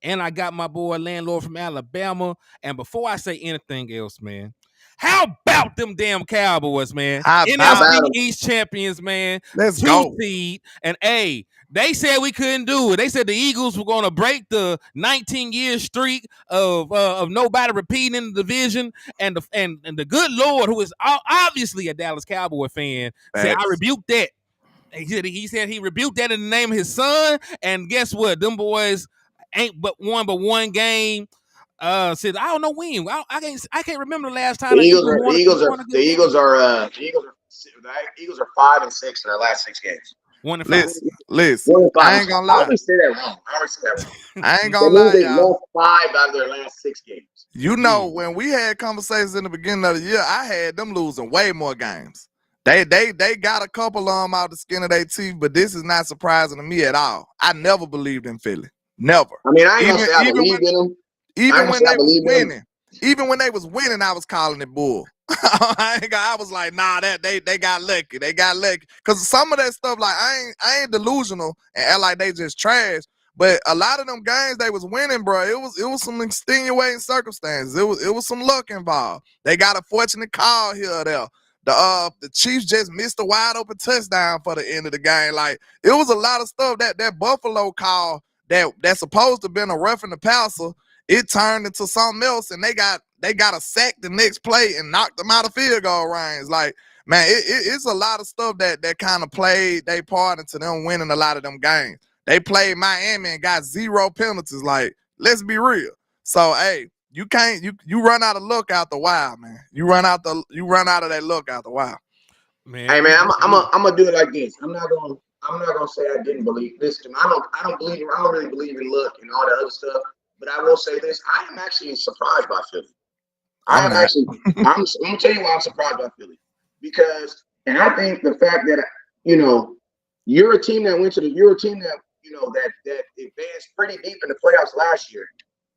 and I got my boy LandLord from Alabama. And before I say anything else, man, how about them damn Cowboys, man? How about NFC them? East champions, man. Let's 2 go. seed. And they said we couldn't do it. They said the Eagles were going to break the 19-year streak of nobody repeating in the division. And the good Lord, who is obviously a Dallas Cowboy fan, said, I rebuke that. He said he rebuked that in the name of his son. And guess what? Them boys ain't but one game. Said I don't know when. I can't remember the last time The Eagles are the Eagles are 5-6 in their last 6 games. 1-5. Listen. I ain't gonna lie. I always say that wrong. I ain't gonna lie, they y'all. lost 5 out of their last 6 games. You know, when we had conversations in the beginning of the year, I had them losing way more games. They got a couple of them out the skin of their teeth, but this is not surprising to me at all. I never believed in Philly. Never. I mean, I ain't gonna say I believed in them. Even when they was winning, I was calling it bull. I was like, nah, they got lucky. They got lucky. Cause some of that stuff, like I ain't delusional and act like they just trash. But a lot of them games they was winning, bro. It was some extenuating circumstances. It was some luck involved. They got a fortunate call here or there. The Chiefs just missed a wide open touchdown for the end of the game. Like it was a lot of stuff that Buffalo call that's supposed to have been a roughing the passer. It turned into something else, and they got a sack the next play and knocked them out of field goal range. Like, man, it's a lot of stuff that kind of played their part into them winning a lot of them games. They played Miami and got 0 penalties. Like, let's be real. So, hey, you run out of luck out the wild, man. You run out of that luck out the wild. Man, hey man, I'm gonna do it like this. I'm not gonna say I didn't believe this. I don't really believe in luck and all that other stuff. But I will say this: I am actually surprised by Philly. I'm gonna tell you why I'm surprised by Philly and I think the fact that you're a team that that advanced pretty deep in the playoffs last year,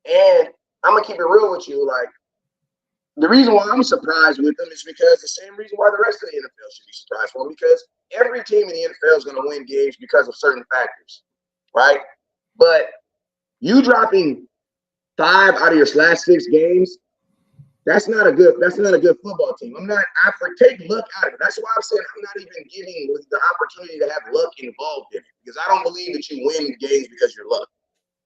and I'm gonna keep it real with you. Like the reason why I'm surprised with them is because the same reason why the rest of the NFL should be surprised for them, because every team in the NFL is gonna win games because of certain factors, right? But you dropping 5 out of your last 6 games, that's not a good football team. Take luck out of it. That's why I'm saying I'm not even giving the opportunity to have luck involved in it, because I don't believe that you win games because you're luck.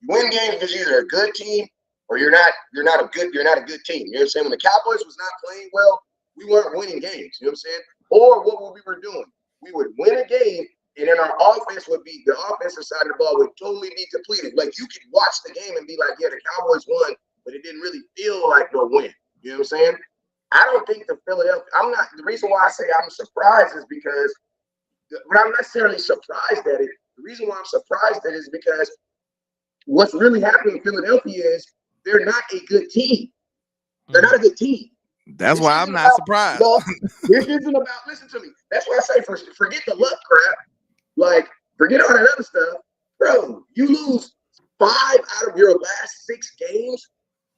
You win games because you're either a good team or you're not a good team. You know what I'm saying? When the Cowboys was not playing well, we weren't winning games. You know what I'm saying? Or what we were doing, we would win a game, and then our offense the offensive side of the ball would totally be depleted. Like you could watch the game and be like, yeah, the Cowboys won, but it didn't really feel like no win. You know what I'm saying? I don't think the reason why I say I'm surprised is because, but I'm not necessarily surprised at it. The reason why I'm surprised at it is because what's really happening in Philadelphia is they're not a good team. They're not a good team. That's why I'm not surprised. This isn't about, listen to me. That's why I say forget the luck crap. Like, forget all that other stuff. Bro, you lose 5 out of your last 6 games,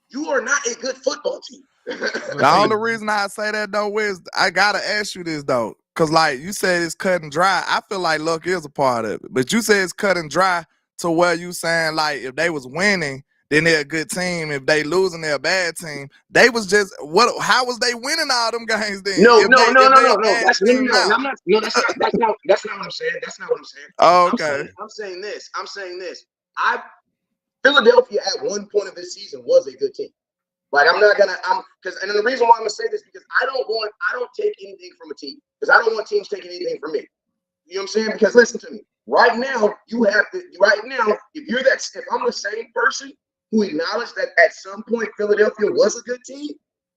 you are not a good football team. The only reason I say that, though, is I got to ask you this, though. Because, like, you said it's cut and dry. I feel like luck is a part of it. But you said it's cut and dry to where you saying, like, if they was winning, then they're a good team. If they losing, they're a bad team. They was just how was they winning all them games then? No. That's not what I'm saying. That's not what I'm saying. Oh, okay. I'm saying this. Philadelphia at one point of this season was a good team. Like and the reason why I'm gonna say this because I don't take anything from a team because I don't want teams taking anything from me. You know what I'm saying? Because listen to me. Right now, if I'm the same person who acknowledged that at some point Philadelphia was a good team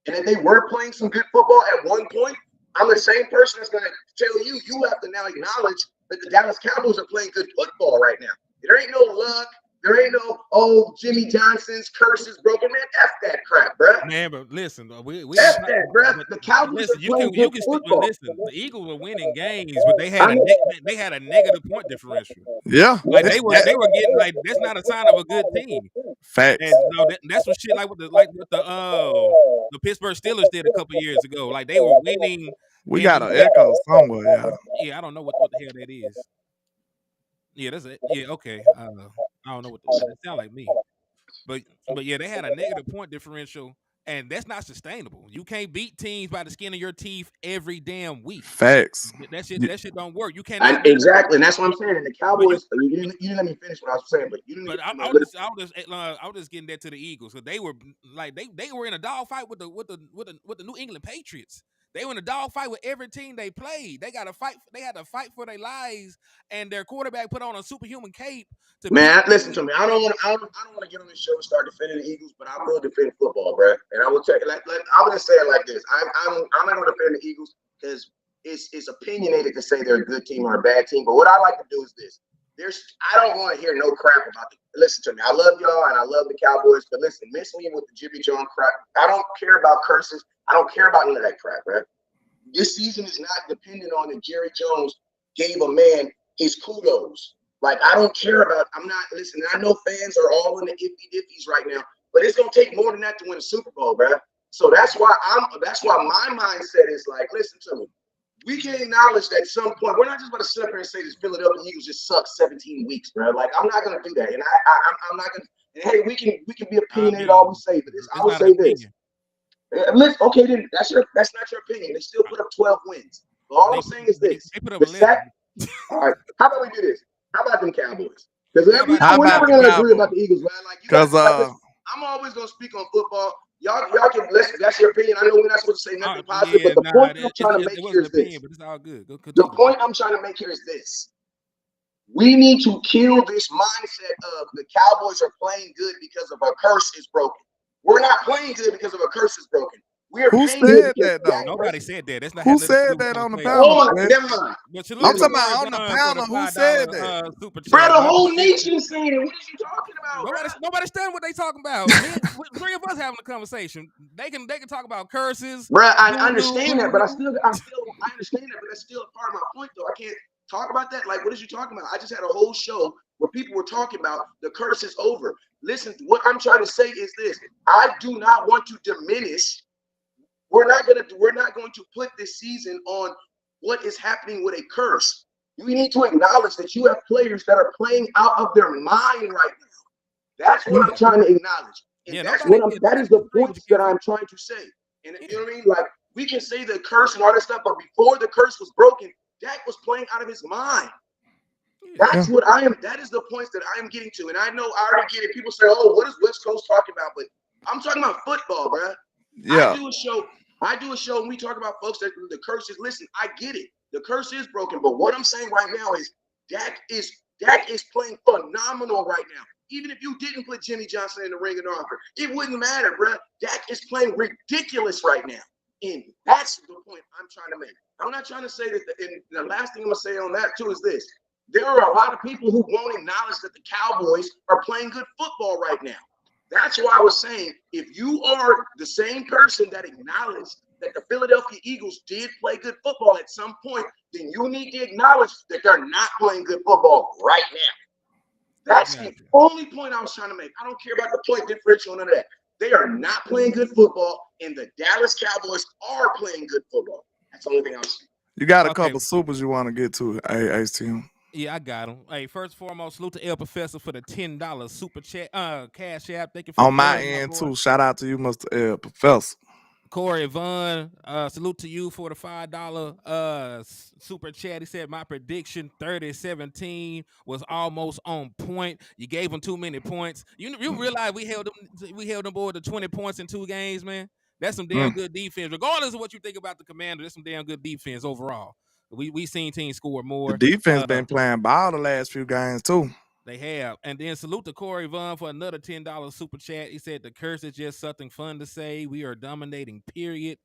and that they were playing some good football at one point, I'm the same person that's going to tell you have to now acknowledge that the Dallas Cowboys are playing good football right now. There ain't no luck. There ain't no, Jimmy Johnson's curses broken, man. F that crap, bro. Man, but listen, we F that, bro. The Cowboys are playing good football. Listen, the Eagles were winning games, but they had a negative point differential. Yeah, like they were getting like that's not a sign of a good team. Facts. And that's what shit like with the Pittsburgh Steelers did a couple years ago. Like they were winning. We got an echo somewhere, yeah. Yeah, I don't know what the hell that is. Yeah, that's it. Yeah, okay. I don't know what that sound like me. But yeah, they had a negative point differential, and that's not sustainable. You can't beat teams by the skin of your teeth every damn week. Facts. That shit don't work. You cannot exactly, and that's what I'm saying. And the Cowboys, you didn't let me finish what I was saying, but you didn't. I was just getting that to the Eagles because they were like they were in a dogfight with the New England Patriots. They were in a dogfight with every team they played. They got to fight. They had to fight for their lives, and their quarterback put on a superhuman cape to Man, listen to me. I don't want to get on this show and start defending the Eagles, but I will defend football, bro. And I will tell you, I was just saying like this. I'm not going to defend the Eagles because it's opinionated to say they're a good team or a bad team. But what I like to do is this. I don't want to hear no crap about it. Listen to me. I love y'all and I love the Cowboys, but listen, miss me with the Jimmy John crap. I don't care about curses. I don't care about none of that crap, bro. This season is not dependent on that Jerry Jones gave a man his kudos. Like, I don't care about, I'm not listening. I know fans are all in the iffy-diffies right now, but it's gonna take more than that to win a Super Bowl, bro. So that's why my mindset is like, listen to me. We can acknowledge that at some point, we're not just about to sit up here and say this Philadelphia Eagles just suck 17 weeks, bro. Like, I'm not gonna do that. And I'm not gonna, and hey, we can be opinionated all we say, but I will say this. Listen, okay, then that's not your opinion. They still put up 12 wins. But all I'm saying is this. They put up 11. All right, how about we do this? How about them Cowboys? Because we're never going to agree about the Eagles, man. Like, I'm always going to speak on football. Y'all can listen. That's your opinion. I know we're not supposed to say nothing positive, but the point I'm trying to make here is this. But it's all good. The point I'm trying to make here is this. We need to kill this mindset of the Cowboys are playing good because of a curse is broken. We're not playing good because of a curse is broken. Who said that though? Nobody said that. That's not who said that on the panel. Oh, never mind. I'm talking about on the panel. Who said that? Bro, the whole nation saying it. What are you talking about? Nobody's studying what they talking about. Three of us having a conversation. They can talk about curses. Bro, I understand that, but I understand that, but that's still a part of my point though. I can't talk about that. Like, what is you talking about? I just had a whole show where people were talking about the curse is over. Listen, what I'm trying to say is this. I do not want to diminish. We're not going to put this season on what is happening with a curse. We need to acknowledge that you have players that are playing out of their mind right now. That's what I'm trying to acknowledge. And that is the points that I'm trying to say. And you know what I mean? Like, we can say the curse and all that stuff, but before the curse was broken, Dak was playing out of his mind. That's what I am. That is the points that I am getting to. And I know I already get it. People say, oh, what is West Coast talking about? But I'm talking about football, bro. Yeah. I do a show and we talk about folks that the curse is, listen, I get it. The curse is broken. But what I'm saying right now is Dak is playing phenomenal right now. Even if you didn't put Jimmy Johnson in the ring and offer, it wouldn't matter, bro. Dak is playing ridiculous right now. And that's the point I'm trying to make. I'm not trying to say that, and the last thing I'm going to say on that too is this. There are a lot of people who won't acknowledge that the Cowboys are playing good football right now. That's why I was saying, if you are the same person that acknowledged that the Philadelphia Eagles did play good football at some point, then you need to acknowledge that they're not playing good football right now. That's the only point I was trying to make. I don't care about the point differential, none of that. They are not playing good football, and the Dallas Cowboys are playing good football. That's the only thing I was saying. You got a couple supers you want to get to, Ace-Team. Yeah, I got him. Hey, first and foremost, salute to El Professor for the $10 super chat, cash app. Thank you for on my end too. Shout out to you, Mr. El Professor. Corey Vaughn, salute to you for the $5 super chat. He said my prediction 30-17 was almost on point. You gave them too many points. You realize we held them board to 20 points in 2 games, man. That's some damn good defense. Regardless of what you think about the Commander, that's some damn good defense overall. We seen teams score more. The defense been playing ball the last few games too. They have. And then salute to Corey Vaughn for another $10 super chat. He said the curse is just something fun to say. We are dominating, period.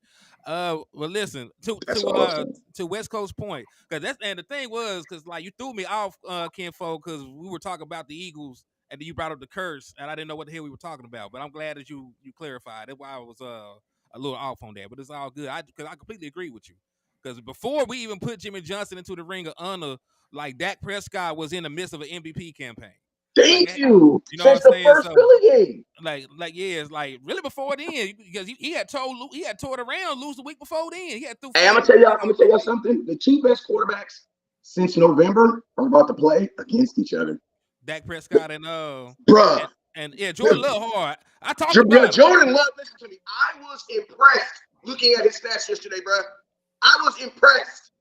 Well, listen, to West Coast point, because the thing was, because like you threw me off, Kenfo, because we were talking about the Eagles and then you brought up the curse, and I didn't know what the hell we were talking about. But I'm glad that you clarified. That's why I was a little off on that. But it's all good. Because I completely agree with you. Because before we even put Jimmy Johnson into the ring of honor, like Dak Prescott was in the midst of an MVP campaign. Thank you. You know since the first Philly game. It's like really before then, because he had toured around, lose the week before then. He had I'm gonna tell y'all something. The 2 best quarterbacks since November are about to play against each other. Dak Prescott and bruh. And yeah, Jordan Love hard. I talked about Jordan Love. Listen to me. I was impressed looking at his stats yesterday, bro. I was impressed.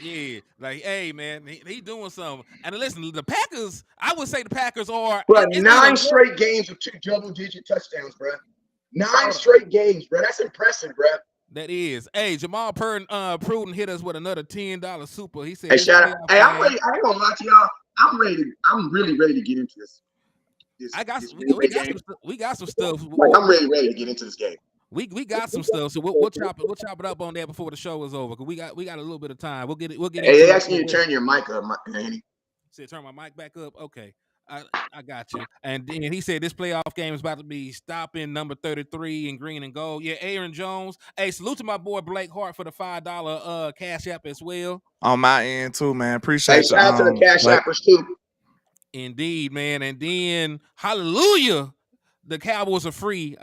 Yeah, like, hey, man, he doing something. And listen, the Packers, I would say the Packers are. Bro, It's 9 straight games of 2 double-digit touchdowns, bro. 9 straight games, bro. That's impressive, bro. That is. Hey, Jamal Pruden hit us with another $10 super. He said, hey, shout out. Hey, I'm ready. I ain't gonna lie to y'all. I'm ready. I'm really ready to get into this. We got some stuff. Like, I'm really ready to get into this game. We got some stuff, so we'll chop it up on that before the show is over. Cause we got a little bit of time. We'll get. Hey, they asked me to turn your mic up, Andy. Said turn my mic back up. Okay, I got you. And then he said this playoff game is about to be stopping number 33 in green and gold. Yeah, Aaron Jones. Hey, salute to my boy Blake Hart for the $5 cash app as well. On my end too, man. Appreciate shout out to the cash appers too. Indeed, man. And then hallelujah. The Cowboys are free.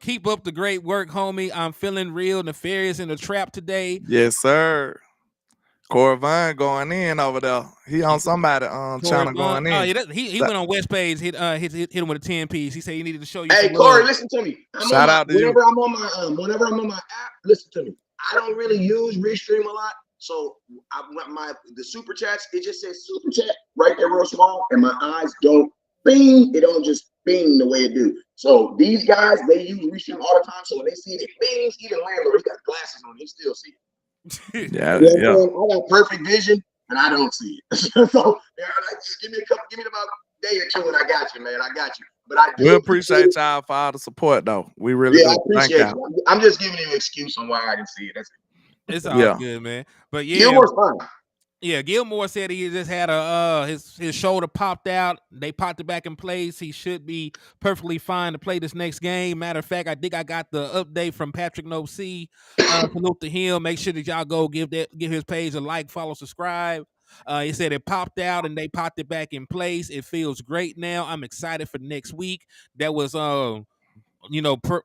Keep up the great work, homie. I'm feeling real nefarious in the trap today. Yes, sir. Corvin going in over there. He on somebody channel going in. Oh, yeah, he went on West Page, hit him with a 10-piece. He said he needed to show you. Hey, Corey, listen to me. Shout out to whenever I'm on my app, listen to me. I don't really use Restream a lot, so the super chats, it just says super chat right there, real small, and my eyes don't bing. It don't just bing the way it do. So these guys, they use Restream all the time. So when they see it, it bings. Even LandLord, he got glasses on, he still see it. Yeah. I got perfect vision, and I don't see it. So just give me about a day or two, and I got you, man. I got you. But we appreciate y'all for all the support, though. We really do. I appreciate it. I'm just giving you an excuse on why I can see it. That's it. It's all good, man. But yeah, Gilmore's fine. Yeah, Gilmore said he just had his shoulder popped out. They popped it back in place. He should be perfectly fine to play this next game. Matter of fact, I think I got the update from Patrick No C. Salute to him. Make sure that y'all go give his page a like, follow, subscribe. He said it popped out and they popped it back in place. It feels great now. I'm excited for next week. That was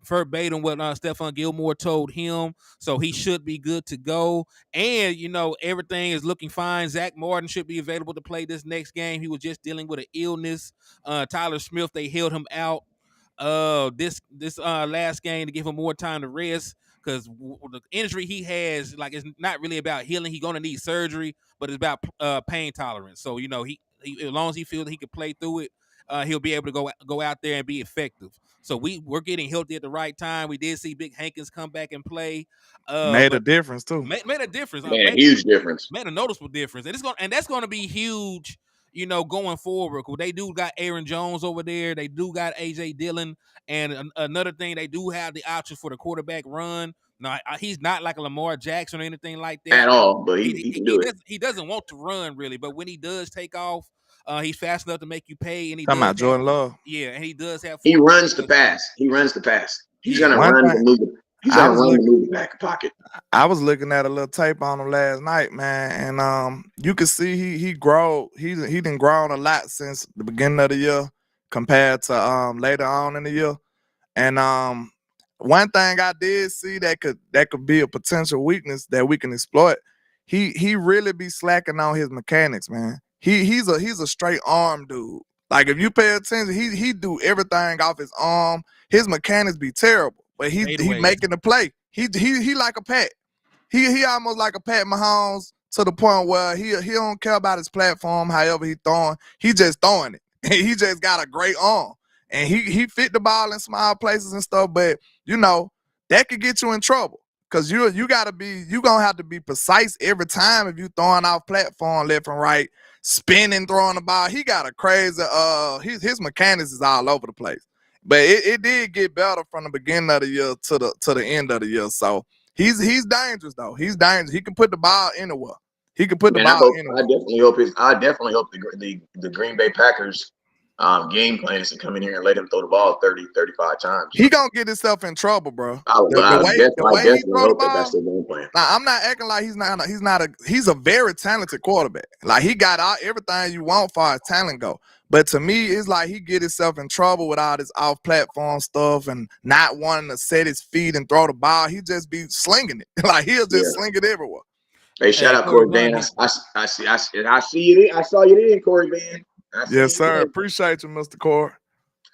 verbatim what Stephon Gilmore told him. So he should be good to go. And, everything is looking fine. Zach Martin should be available to play this next game. He was just dealing with an illness. Tyler Smith, they held him out this last game to give him more time to rest, because the injury he has, like, it's not really about healing. He's going to need surgery, but it's about pain tolerance. So, he as long as he feels he can play through it, he'll be able to go out there and be effective. So we're getting healthy at the right time. We did see Big Hankins come back and play. Made a difference too. Made a difference. Made a huge difference. Made a noticeable difference. And that's going to be huge, going forward. They do got Aaron Jones over there. They do got AJ Dillon. And another thing, they do have the option for the quarterback run. Now, he's not like a Lamar Jackson or anything like that. At all, but he can do it. He doesn't want to run, really. But when he does take off, he's fast enough to make you pay. And talking about Jordan Love. Yeah, and he does have. He runs the pass. He's gonna run to move it. He's gonna run to move the back pocket. I was looking at a little tape on him last night, man, and you can see he grown. He done grown a lot since the beginning of the year compared to later on in the year. And one thing I did see that could be a potential weakness that we can exploit. He really be slacking on his mechanics, man. He's a straight arm dude. Like, if you pay attention, he do everything off his arm. His mechanics be terrible, but he making the play. He like a Pat. He almost like a Pat Mahomes, to the point where he don't care about his platform, however he throwing. He just throwing it. He just got a great arm. And he fit the ball in small places and stuff, but that could get you in trouble. Cause you gonna have to be precise every time if you throwing off platform left and right, spinning, throwing the ball. He got a crazy his mechanics is all over the place. But it did get better from the beginning of the year to the end of the year. So he's dangerous though. He's dangerous. He can put the ball anywhere. He can put the ball anywhere. I definitely hope the Green Bay Packers game plan is to come in here and let him throw the ball 30, 35 times. He gonna get himself in trouble, bro. The way he throw the ball, that's the game plan. Now, I'm not acting like he's a very talented quarterback. Like, he got everything you want far as talent go. But to me, it's like he get himself in trouble with all this off-platform stuff and not wanting to set his feet and throw the ball. He just be slinging it. Like, he'll just sling it everywhere. Hey, shout out Corey Van. I see you. I saw you in, Corey Van. Yes, sir. Appreciate you, Mr. Core.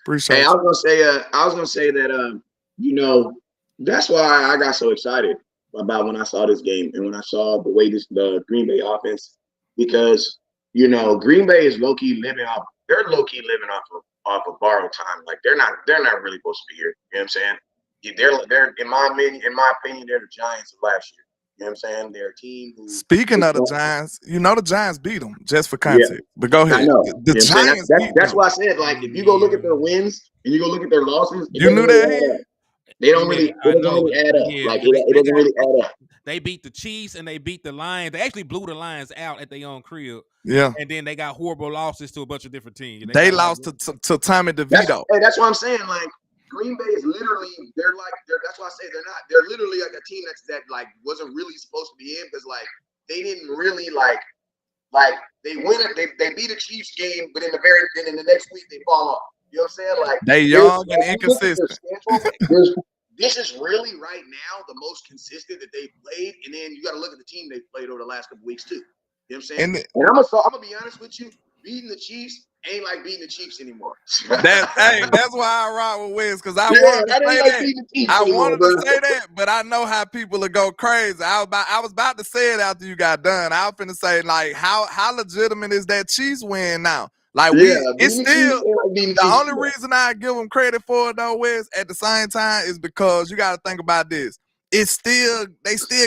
Appreciate Hey, you. I was gonna say that that's why I got so excited about when I saw this game and when I saw the way the Green Bay offense, because Green Bay is low key living off. They're low key living off of borrowed time. Like they're not really supposed to be here. You know what I'm saying? They're in my opinion, they're the Giants of last year. You know what I'm saying? They're a team who. Speaking of the Giants, the Giants beat them, just for Yeah, context. But go I ahead. know. The You know what I'm Giants saying? beat That's them. why I said, like, if you go look at their wins and you go look at their losses, it You doesn't knew really that? add up. It doesn't really add up. Yeah, Like it doesn't really add up. They beat the Chiefs and they beat the Lions. They actually blew the Lions out at their own crib. Yeah. And then they got horrible losses to a bunch of different teams. They lost to Tommy DeVito. That's what I'm saying. Like Green Bay is literally, that's why I say they're literally like a team that like wasn't really supposed to be in, because like they didn't really like they beat a Chiefs game, but in the next week they fall off. You know what I'm saying? Like they young and inconsistent. This is really right now the most consistent that they've played, and then you got to look at the team they've played over the last couple weeks too. You know what I'm saying? And I'm gonna be honest with you, beating the Chiefs ain't like beating the Chiefs anymore. That's why I rock with Wiz, because I wanted to say that. I wanted to say that, but I know how people will go crazy. I was about to say it after you got done. I was finna say, like, how legitimate is that Chiefs win now? Like, it's still the only reason I give them credit for it though, Wes, at the same time, is because you got to think about this. They still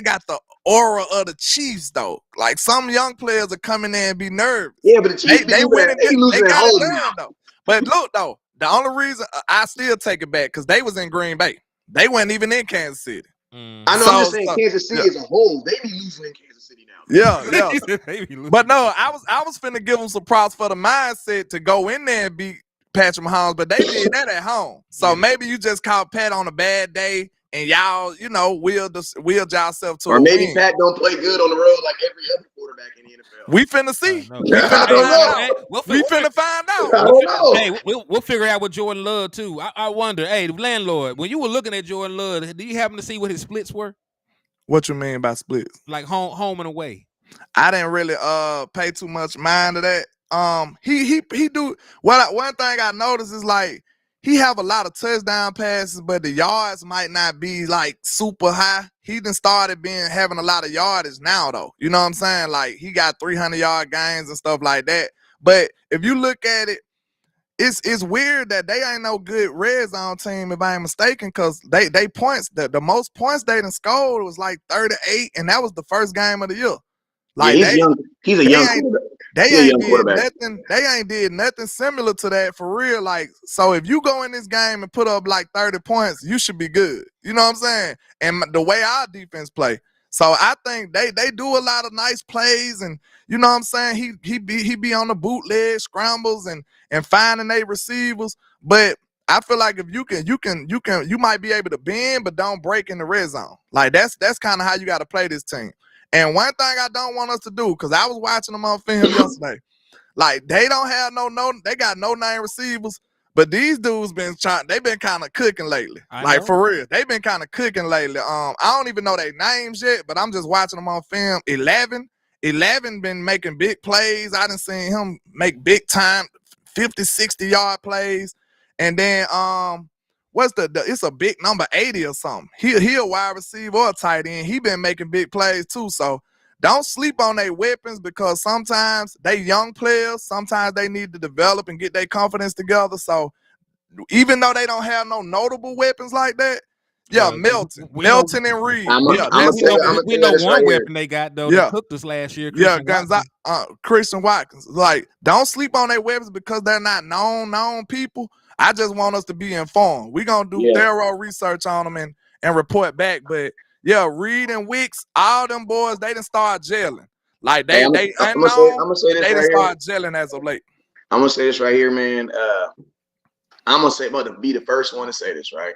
got the aura of the Chiefs though. Like some young players are coming in and be nervous. Yeah, but the Chiefs they winning. They got it done though. But look though, the only reason I still take it back, because they was in Green Bay. They weren't even in Kansas City. I know. I'm just saying Kansas City as a whole, they be losing in Kansas City now. Yeah. But no, I was finna give them some props for the mindset to go in there and beat Patrick Mahomes, but they did that at home. So maybe you just caught Pat on a bad day, and y'all, willed yourself to or maybe win. Pat don't play good on the road like every other quarterback in the NFL. We finna see. We finna find out. I don't know. Hey, we'll figure out with Jordan Love too. I wonder. Hey, LandLord, when you were looking at Jordan Love, do you happen to see what his splits were? What you mean by splits? Like home and away. I didn't really pay too much mind to that. He do one thing I noticed is like he have a lot of touchdown passes, but the yards might not be like super high. He done started having a lot of yardage now though. You know what I'm saying? Like he got 300-yard gains and stuff like that. But if you look at it, it's weird that they ain't no good red zone team, if I ain't mistaken, because they points, the most points they done scored was like 38, and that was the first game of the year. Like he's young. He's a young quarterback. They ain't did nothing similar to that for real. Like, so if you go in this game and put up like 30 points, you should be good. You know what I'm saying? And the way our defense play. So I think they do a lot of nice plays, and you know what I'm saying? He be on the bootleg scrambles and finding their receivers. But I feel like if you might be able to bend, but don't break in the red zone. Like that's kind of how you got to play this team. And one thing I don't want us to do, because I was watching them on film yesterday, like they don't have they got no name receivers, but these dudes they've been kind of cooking lately. For real, they've been kind of cooking lately. I don't even know their names yet, but I'm just watching them on film. 11 been making big plays. I done seen him make big time 50, 60-yard plays. And then it's a big number, 80 or something. He a wide receiver or a tight end. He been making big plays too. So don't sleep on their weapons, because sometimes they young players, sometimes they need to develop and get their confidence together. So even though they don't have no notable weapons like that, Melton and Reed. We know one weapon they got though that cooked us last year. Christian Watkins. Like, don't sleep on their weapons because they're not known people. I just want us to be informed. We're gonna do thorough research on them and report back. But Reed and Wicks, all them boys, they done start gelling. Like they I'm gonna say this they right start gelling as of late. I'm gonna say this right here, man. I'm gonna be the first one to say this, right?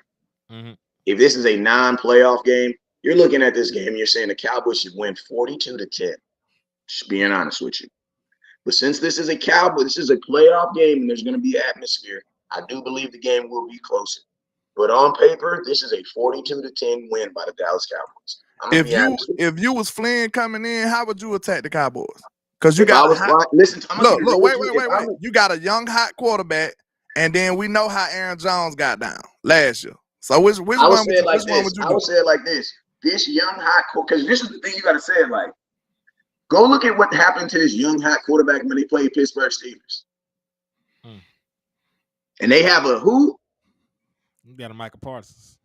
Mm-hmm. If this is a non-playoff game, you're looking at this game and you're saying the Cowboys should win 42-10. Just being honest with you. But since this is a playoff game and there's going to be atmosphere, I do believe the game will be closer. But on paper, this is a 42-10 win by the Dallas Cowboys. If you was Flynn coming in, how would you attack the Cowboys? Because you wait. You got a young hot quarterback, and then we know how Aaron Jones got down last year. So which one I would say it like which one this. would you I do? would say it like this. This young hot because this is the thing you got to say it like. Go look at what happened to this young hot quarterback when they played Pittsburgh Steelers. And they have a who? You got a Michael Parsons.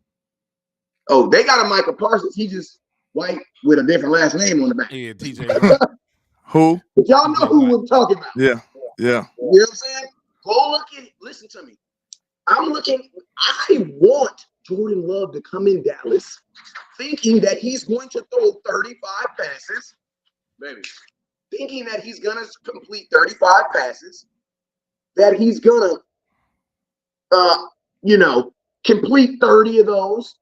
Oh, they got a Michael Parsons. He just white with a different last name on the back. Yeah, TJ Watt. Who? But y'all know who we're talking about. Yeah. You know what I'm saying? Go look at listen to me. I want Jordan Love to come in Dallas thinking that he's going to throw 35 passes. Baby. Thinking that he's gonna complete 35 passes, that he's gonna complete 30 of those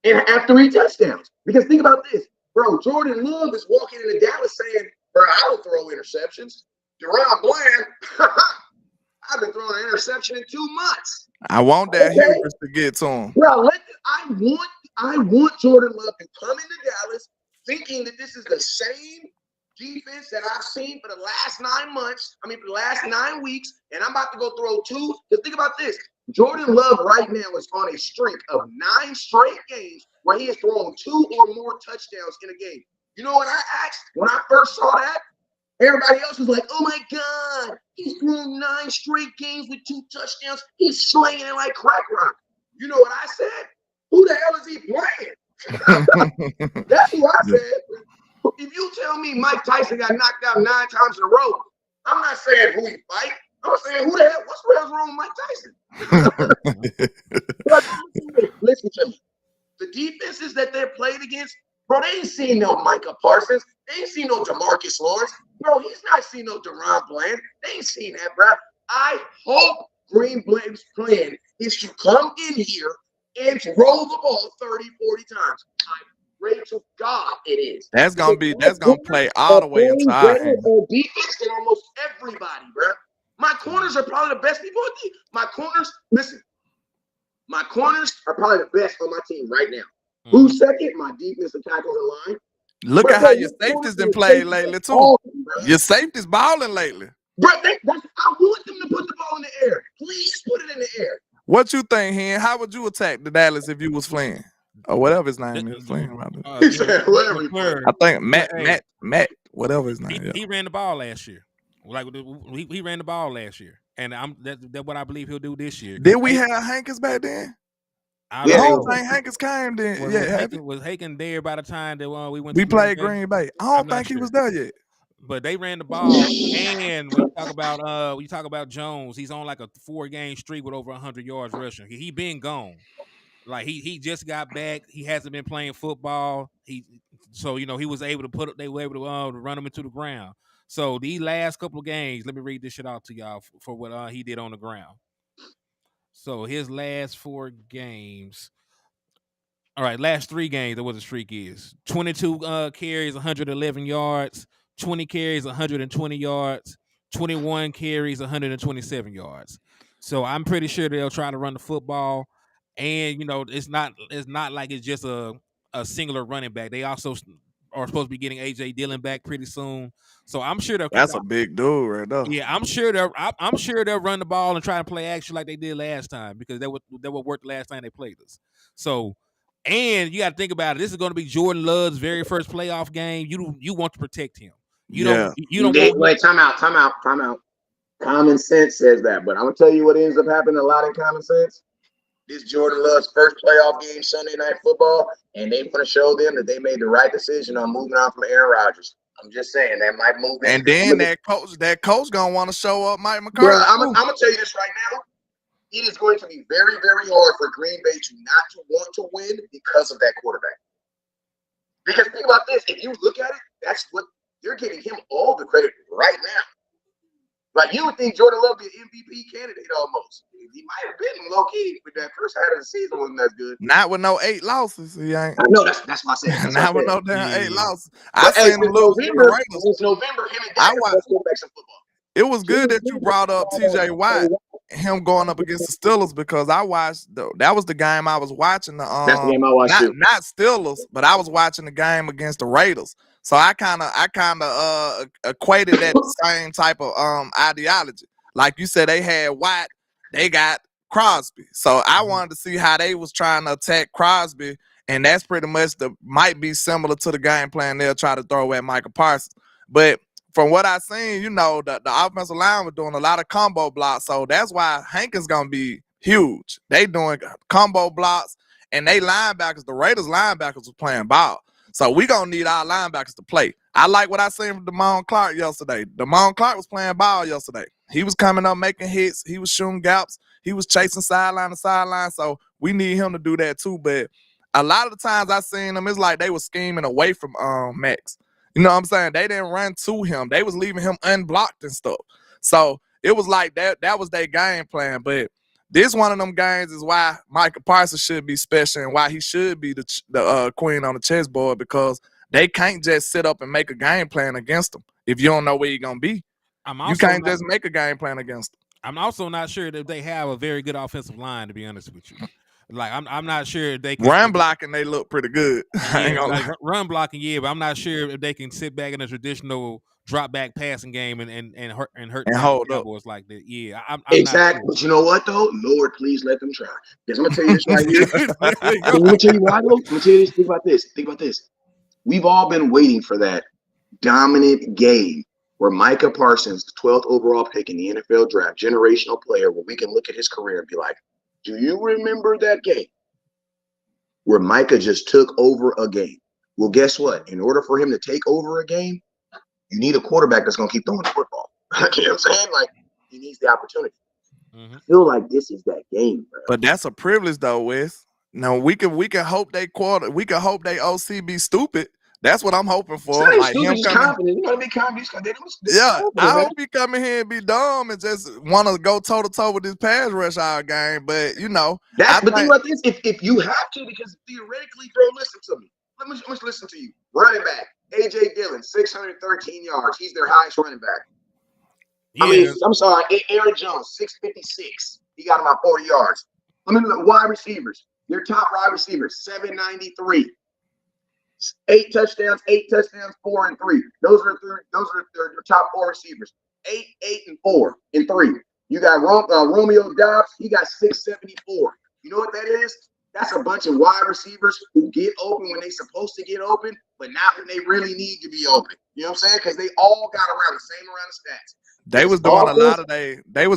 and have 3 touchdowns. Because think about this, bro. Jordan Love is walking into Dallas saying, bro, I don't throw interceptions. Deron Bland, I've been throwing an interception in 2 months. I want that hubris to get to him. Bro, I want Jordan Love to come into Dallas thinking that this is the same defense that I've seen for the last 9 weeks, and I'm about to go throw 2. Because think about this. Jordan Love right now is on a streak of 9 straight games where he has thrown 2 or more touchdowns in a game. You know what I asked when I first saw that? Everybody else was like, oh my God, he's thrown 9 straight games with 2 touchdowns. He's slinging it like crack rock. You know what I said? Who the hell is he playing? That's who I said. If you tell me Mike Tyson got knocked out 9 times in a row, I'm not saying who he fight. I'm saying what's the hell's wrong with Mike Tyson? Listen to me. The defenses that they're played against, bro, they ain't seen no Micah Parsons. They ain't seen no DeMarcus Lawrence. Bro, he's not seen no Deron Bland. They ain't seen that, bro. I hope Green Bay's plan is to come in here and throw the ball 30, 40 times. I pray to God it is. That's gonna play all the way into our hands. Defense than almost everybody, bro. My corners are probably the best people. My corners are probably the best on my team right now. Who's second? My defensive tackles in line. Look at how your safety's been played lately too. Your safety's balling lately. Bro, I want them to put the ball in the air. Please put it in the air. What you think, Hen? How would you attack the Dallas if you was Flynn? Or whatever his name is, Flynn. Whatever. I think Matt, whatever his name. He ran the ball last year. Like he ran the ball last year, and that's what I believe he'll do this year. Did we have Hankins back then? I don't think Hankins came then. Was Hankins there by the time that we went? We played Green Bay. I don't think he was there yet. But they ran the ball, and when you talk about Jones, he's on like a 4-game streak with over 100 yards rushing. He been gone. Like he just got back. He hasn't been playing football. He was able to they were able to run him into the ground. So these last couple of games, let me read this shit out to y'all for what he did on the ground. So his last 4 games. All right, last 3 games, what the streak is. 22 carries, 111 yards. 20 carries, 120 yards. 21 carries, 127 yards. So I'm pretty sure they'll try to run the football. And it's not like it's just a singular running back. They also are supposed to be getting AJ Dillon back pretty soon. So I'm sure that's a big dude right there. Yeah, I'm sure they'll run the ball and try to play action like they did last time, because that would work the last time they played us. So, and you got to think about it. This is going to be Jordan Love's very first playoff game. You want to protect him. You don't wait. Time out. Common sense says that, but I'm gonna tell you what ends up happening a lot in common sense. This Jordan Love's first playoff game, Sunday Night Football, and they want to show them that they made the right decision on moving on from Aaron Rodgers. I'm just saying that might move. And then that coach gonna want to show up Mike McCarthy. Bro, I'm gonna tell you this right now. It is going to be very, very hard for Green Bay to not to want to win because of that quarterback. Because think about this: if you look at it, that's what you're giving him all the credit right now. Like, you would think Jordan Love be an MVP candidate almost. He might have been low-key, but that first half of the season wasn't that good. Not with no 8 losses. He ain't. I know, that's why I said. Not with no damn 8 losses. I seen him lose to the Raiders. It's November, him and Dak are quarterbacks in football. It was good that you brought up TJ Watt, him going up against the Steelers, because I watched that was the game I was watching. That's the game I watched too. Not Steelers, but I was watching the game against the Raiders. So I kind of equated that same type of ideology. Like you said, they had Watt, they got Crosby. So I wanted to see how they was trying to attack Crosby, and that's pretty much might be similar to the game plan they'll try to throw at Micah Parsons. But from what I seen, the offensive line was doing a lot of combo blocks, so that's why Hankins gonna be huge. They doing combo blocks, and they linebackers, the Raiders linebackers was playing ball. So we gonna need our linebackers to play. I like what I seen from Damone Clark yesterday. Damone Clark was playing ball yesterday. He was coming up making hits. He was shooting gaps. He was chasing sideline to sideline. So we need him to do that too. But a lot of the times I seen them, it's like they were scheming away from Max. You know what I'm saying? They didn't run to him. They was leaving him unblocked and stuff. So it was like that was their game plan. But this one of them games is why Micah Parsons should be special and why he should be the queen on the chessboard, because they can't just sit up and make a game plan against him if you don't know where you're going to be. You can't just make a game plan against him. I'm also not sure that they have a very good offensive line, to be honest with you. Like, I'm not sure if they can run blocking. They look pretty good. Yeah, run blocking, yeah, but I'm not sure if they can sit back in a traditional drop back passing game and hurt and hold Cowboys up like that. Yeah, I'm exactly. Not sure. But you know what though? Lord, please let them try. Because I'm gonna tell you this right here. I'm gonna tell you why though. I'm gonna tell you this. Think about this. Think about this. We've all been waiting for that dominant game where Micah Parsons, the 12th overall pick in the NFL draft, generational player, where we can look at his career and be like, do you remember that game where Micah just took over a game? Well, guess what? In order for him to take over a game, you need a quarterback that's going to keep throwing the football. You know what I'm saying? Like, he needs the opportunity. I feel like this is that game, bro. But that's a privilege, though, Wes. No, we can hope they OC be stupid. That's what I'm hoping for. So like him confident. You gotta be confident. Yeah, I hope he come in here and be dumb and just want to go toe to toe with this pass rush our game. But think about this: if you have to, because theoretically, bro, listen to me. Let me listen to you. Running back AJ Dillon, 613 yards. He's their highest running back. Yeah. I'm sorry, Aaron Jones, 656. He got about 40 yards. Let me look. Wide receivers. Their top wide receivers, 793. 8 touchdowns, 4 and 3. Those are their top 4 receivers. 8 and 4 and 3. You got Romeo Dobbs. He got 674. You know what that is? That's a bunch of wide receivers who get open when they're supposed to get open, but not when they really need to be open. You know what I'm saying? Because they all got around the same amount of stats. They was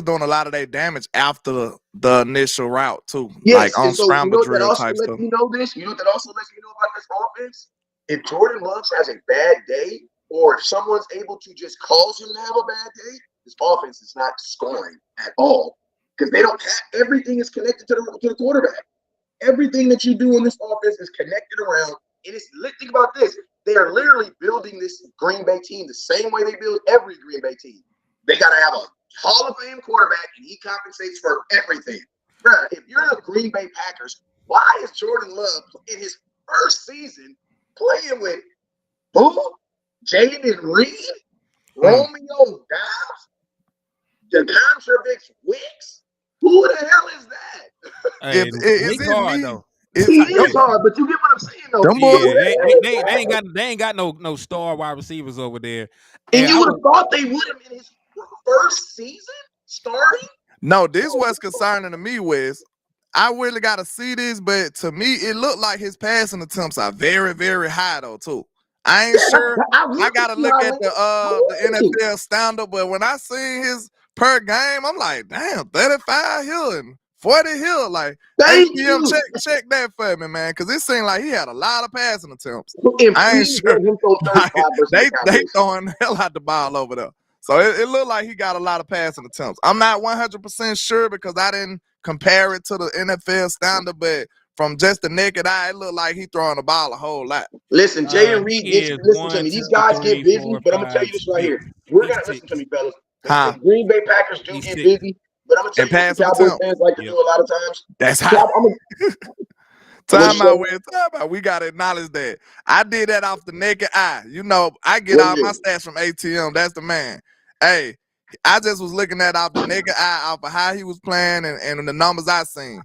doing a lot of their damage after the initial route too. Yes, like on scramble drill type stuff. You know this. You know what that also lets me know about this offense? If Jordan Love has a bad day, or if someone's able to just cause him to have a bad day, this offense is not scoring at all. Because they don't have everything is connected to the quarterback. Everything that you do on this offense is connected around. And think about this. They are literally building this Green Bay team the same way they build every Green Bay team. They got to have a Hall of Fame quarterback, and he compensates for everything. Bruh, if you're the Green Bay Packers, why is Jordan Love in his first season playing with who? Jaden Reed, Romeo Dobbs, DeContra Wicks? Who the hell is that? Hey, it's hard though. It's hard, but you get what I'm saying though. Yeah, they ain't got no star wide receivers over there. And you would have thought they would have in his first season starting. No, this was concerning to me, Wes. I really got to see this, but to me, it looked like his passing attempts are very, very high though too. I ain't sure. I got to look at the NFL standard, but when I seen his per game, I'm like, damn, 35 here and 40 here. Like, APM, check that for me, man, because it seemed like he had a lot of passing attempts. I ain't sure. They throwing the hell out the ball over there. So it looked like he got a lot of passing attempts. I'm not 100% sure because I didn't compare it to the NFL standard, but from just the naked eye, it looked like he throwing the ball a whole lot. Listen, Jaden Reed listen to me. These guys get busy, but I'm going to tell you this right here. We're going to listen to me, fellas. The Green Bay Packers do get busy, but I'm going to tell you what Cowboys fans like to do a lot of times. That's how. Time out. We got to acknowledge that. I did that off the naked eye. You know, I get all my stats from ATM. That's the man. Hey, I just was looking at off the naked eye, off of how he was playing and the numbers I seen.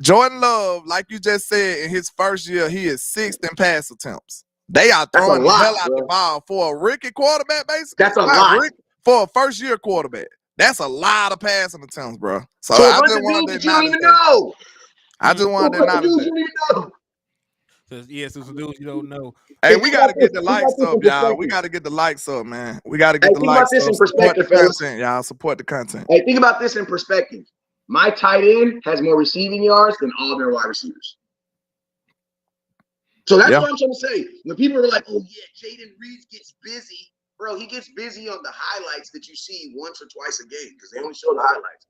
Jordan Love, like you just said, in his first year, he is 6th in pass attempts. They are throwing the hell out the ball for a rookie quarterback, basically. That's a lot. For a first-year quarterback. That's a lot of passing attempts, bro. So a I bunch just of wanted dudes to that you don't acknowledge even that. know. I just wanted to A bunch of acknowledge dudes that. you don't even know. So some dudes you don't know. Hey, Think we about gotta this. get the Think about likes this up, in y'all. We perspective. gotta get the likes up, man. We gotta Hey, get the think about likes this up. in Support the perspective, fellas. content, y'all. Support the content. Hey, think about this in perspective. My tight end has more receiving yards than all their wide receivers. So that's what I'm trying to say. When people are like, "Oh yeah, Jaden Reed gets busy," bro, he gets busy on the highlights that you see once or twice a game because they only show the highlights.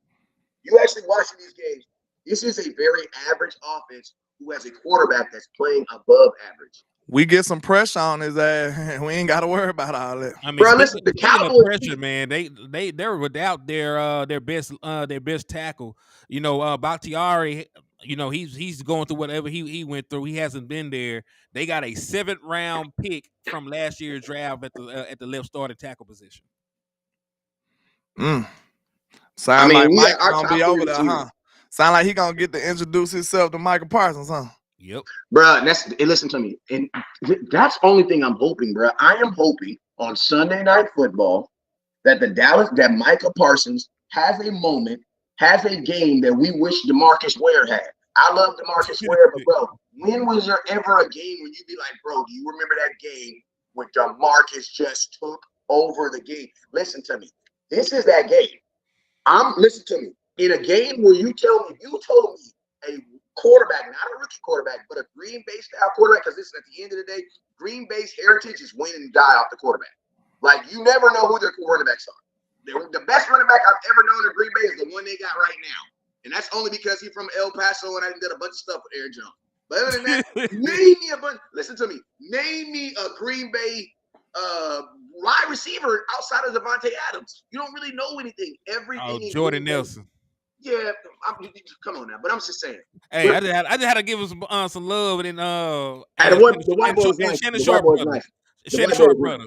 You actually watching these games. This is a very average offense who has a quarterback that's playing above average. We get some pressure on his ass. We ain't got to worry about all that. I mean, Bro, listen, the speaking of Cowboys. pressure, man, they're without their best tackle. You know, Bakhtiari. You know, he's going through whatever he went through. He hasn't been there. They got a 7th round pick from last year's draft at the left starting tackle position. Sound like Mike gonna be over there, huh? Sound like he gonna get to introduce himself to Michael Parsons, huh? Yep. Bro, listen to me. And that's the only thing I'm hoping, bro. I am hoping on Sunday Night Football that Micah Parsons has a moment, has a game that we wish DeMarcus Ware had. I love DeMarcus Ware, but bro, when was there ever a game when you'd be like, bro, do you remember that game when DeMarcus just took over the game? Listen to me. This is that game. Listen to me. In a game where you told me a quarterback, not a rookie quarterback, but a Green Bay style quarterback, because listen, at the end of the day, Green Bay's heritage is win and die off the quarterback. Like, you never know who their running backs are. The best running back I've ever known in Green Bay is the one they got right now. And that's only because he's from El Paso and I did a bunch of stuff with Aaron Jones. But other than that, listen to me. Name me a Green Bay wide receiver outside of Devontae Adams. You don't really know anything. Everything is Jordan Nelson. Yeah, come on now. But I'm just saying. Hey, I just had to give him some love, and then the white boy is nice. Shannon Sharp brother. Shannon Sharp brother.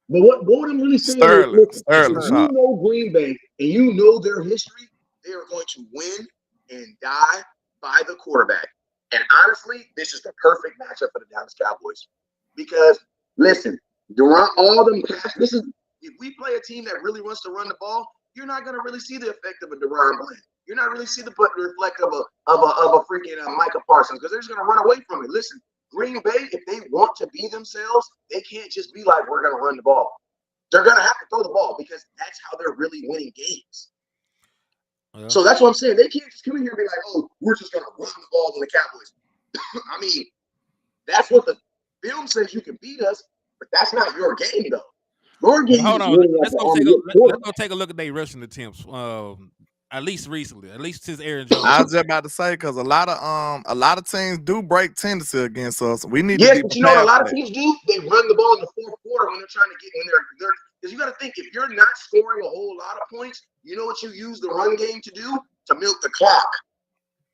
But what I'm really saying is, listen, if you know Green Bay and you know their history, they are going to win and die by the quarterback. And honestly, this is the perfect matchup for the Dallas Cowboys. Because listen, Durant, all them pass. If we play a team that really wants to run the ball, you're not going to really see the effect of a Durant Bland. You're not really see the reflect of a freaking Micah Parsons because they're just going to run away from it. Listen, Green Bay, if they want to be themselves, they can't just be like, we're going to run the ball. They're going to have to throw the ball because that's how they're really winning games. Yeah. So that's what I'm saying. They can't just come in here and be like, oh, we're just going to run the ball on the Cowboys. I mean, that's what the film says you can beat us, but that's not your game, though. Your game hold on. Let's go take a look at their rushing attempts. At least recently, at least since Aaron Jones. I was just about to say because a lot of teams do break tendency against us. We need to be but you know what a lot of teams do? They run the ball in the fourth quarter when they're trying to get in there. Because you got to think, if you're not scoring a whole lot of points, you know what you use the run game to do? To milk the clock.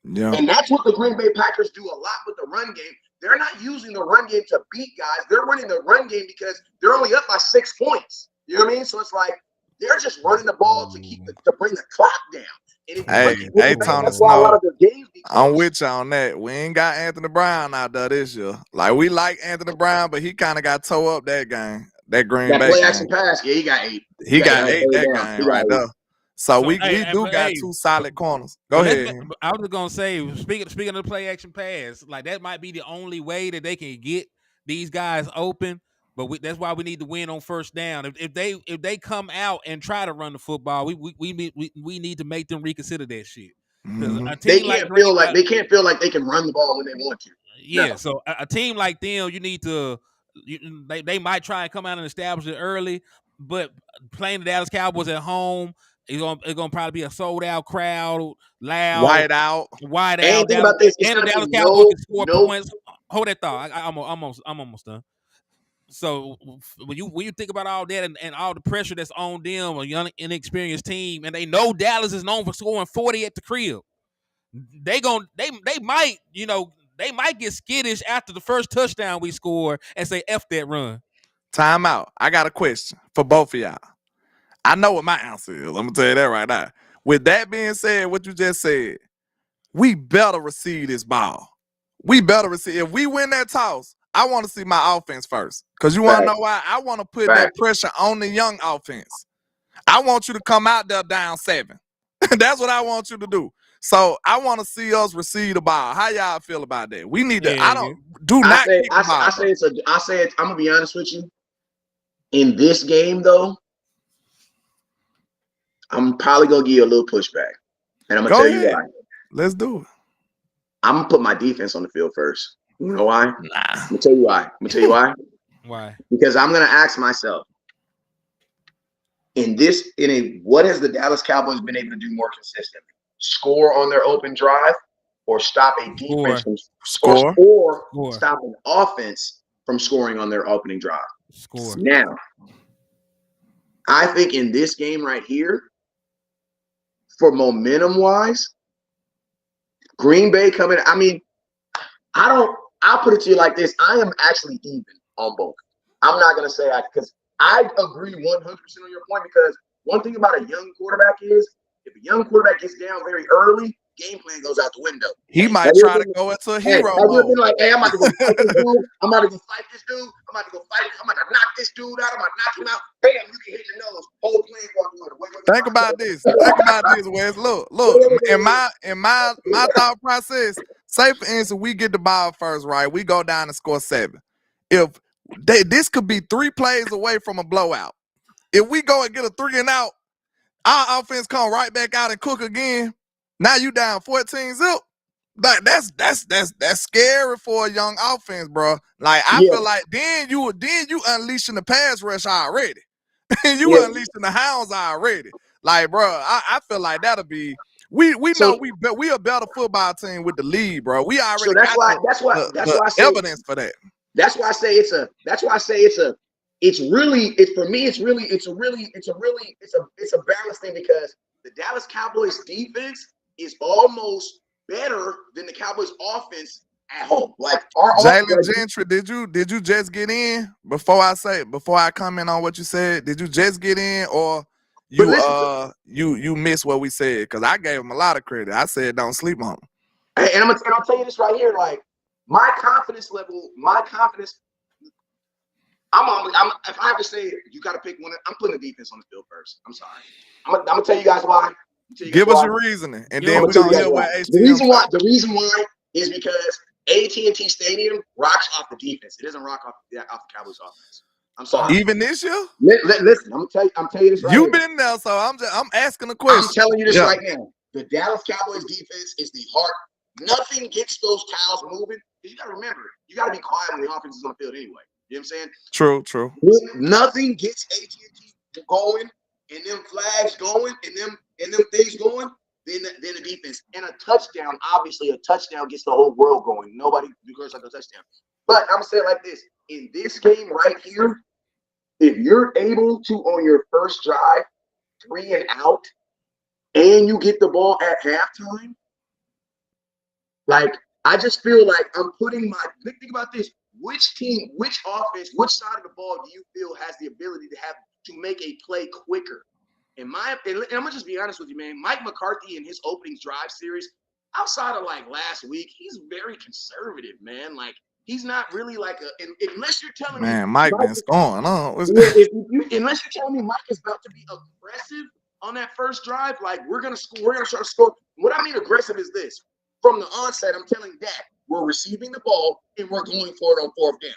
Yeah. And that's what the Green Bay Packers do a lot with the run game. They're not using the run game to beat guys. They're running the run game because they're only up by 6 points. You know what I mean? So it's like they're just running the ball to bring the clock down. Hey, Tony Snow, I'm with you on that. We ain't got Anthony Brown out there this year. Like, we like Anthony Brown, but he kind of got toe up that game. That Green Bay play action pass. Yeah, he got 8. He got 8 that game right there. So we do got 2 solid corners. Go ahead. I was gonna say, speaking of the play action pass, like that might be the only way that they can get these guys open. But that's why we need to win on first down. If they come out and try to run the football, we need to make them reconsider that shit. They can't feel like they can run the ball when they want to. Yeah, no. So a team like them, you need to. They might try and come out and establish it early, but playing the Dallas Cowboys at home, it's gonna probably be a sold out crowd, loud, wide out. And think about this, and the Dallas Cowboys can score points. Hold that thought. I'm almost done. So when you think about all that and all the pressure that's on them, a young inexperienced team, and they know Dallas is known for scoring 40 at the crib, they might get skittish after the first touchdown we score and say F that run. Time out. I got a question for both of y'all. I know what my answer is. I'm gonna tell you that right now. With that being said, what you just said, we better receive this ball. We better receive. If we win that toss, I want to see my offense first. Because you want to know why? I want to put that pressure on the young offense. I want you to come out there down 7. That's what I want you to do. So I want to see us receive the ball. How y'all feel about that? We need to. I don't do not kick the ball. I say I'm gonna be honest with you. In this game, though, I'm probably gonna give you a little pushback, and I'm gonna tell you why. Let's do it. I'm gonna put my defense on the field first. You know why? Nah. I'm gonna tell you why. Why? Because I'm gonna ask myself, what has the Dallas Cowboys been able to do more consistently? Score on their open drive, or stop a defense from score, or stop an offense from scoring on their opening drive. Score. Now, I think in this game right here, for momentum wise, Green Bay coming. I mean, I'll put it to you like this. I am actually even on both. I'm not gonna say because I agree 100% on your point, because one thing about a young quarterback is if a young quarterback gets down very early, game plan goes out the window. He might try to go into a hero mode. Like, hey, I'm about to go fight this dude. I'm about to go fight this dude. I'm about to knock this dude out. I'm about to knock him out. Bam, you can hit the nose. Whole plan going on. Think about this. Think about this, Wes. Look. In my thought process, say for instance, we get the ball first, right? We go down and score 7. This could be 3 plays away from a blowout. If we go and get a 3 and out, our offense come right back out and cook again. Now you down 14 zip. Like that's scary for a young offense, bro. Like I feel like then you unleashing the pass rush already. You unleashing the hounds already. Like, bro, I feel like that'll be. We know we a better football team with the lead, bro. We already so that's why I say evidence for that. That's why I say it's a balanced thing, because the Dallas Cowboys defense is almost better than the Cowboys offense at home. Like Jalen Gentry, did you just get in before I comment on what you said? Did you just get in, or you missed what we said? Because I gave him a lot of credit. I said don't sleep on him. And I'll tell you this right here, like my confidence level, if I have to say you got to pick one, I'm putting the defense on the field first. I'm sorry. I'm gonna tell you guys why. Give us your reasoning, and then we're gonna hear what the reason why is because AT&T Stadium rocks off the defense. It doesn't rock off the Cowboys offense. I'm sorry. Even this year? Listen, I'm telling you this right You've been there, so I'm asking a question. I'm telling you this right now. The Dallas Cowboys defense is the heart. Nothing gets those cows moving. You got to remember, you got to be quiet when the offense is on the field anyway. You know what I'm saying? True. Nothing gets AT&T going, and them flags going, and them things going, then the defense. And a touchdown, obviously, a touchdown gets the whole world going. Nobody cares like a touchdown. But I'm saying like this. In this game right here, if you're able to, on your first drive, 3 and out, and you get the ball at halftime, like, I just feel like I'm putting think about this. Which team, which offense, which side of the ball do you feel has the ability to make a play quicker? And I'm gonna just be honest with you, man. Mike McCarthy in his opening drive series, outside of like last week, he's very conservative, man. Like, he's not really like unless you're telling me, man, Mike been scoring. Unless you're telling me Mike is about to be aggressive on that first drive, like we're gonna start to score. What I mean aggressive is this: from the onset, I'm telling Dak, we're receiving the ball and we're going for it on 4th down.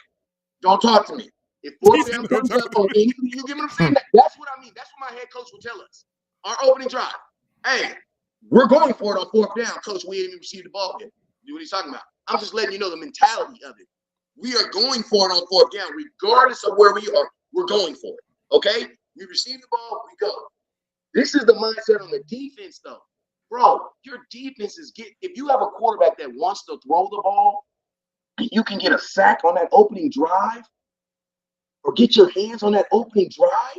Don't talk to me. If 4th down comes up on anything, you give me the that's what I mean. That's what my head coach will tell us. Our opening drive. Hey, we're going for it on 4th down, coach. We didn't even receive the ball yet. What he's talking about. I'm just letting you know the mentality of it. We are going for it on 4th down, regardless of where we are. We're going for it. Okay? We receive the ball, we go. This is the mindset on the defense, though. Bro, your defense is if you have a quarterback that wants to throw the ball, and you can get a sack on that opening drive, or get your hands on that opening drive,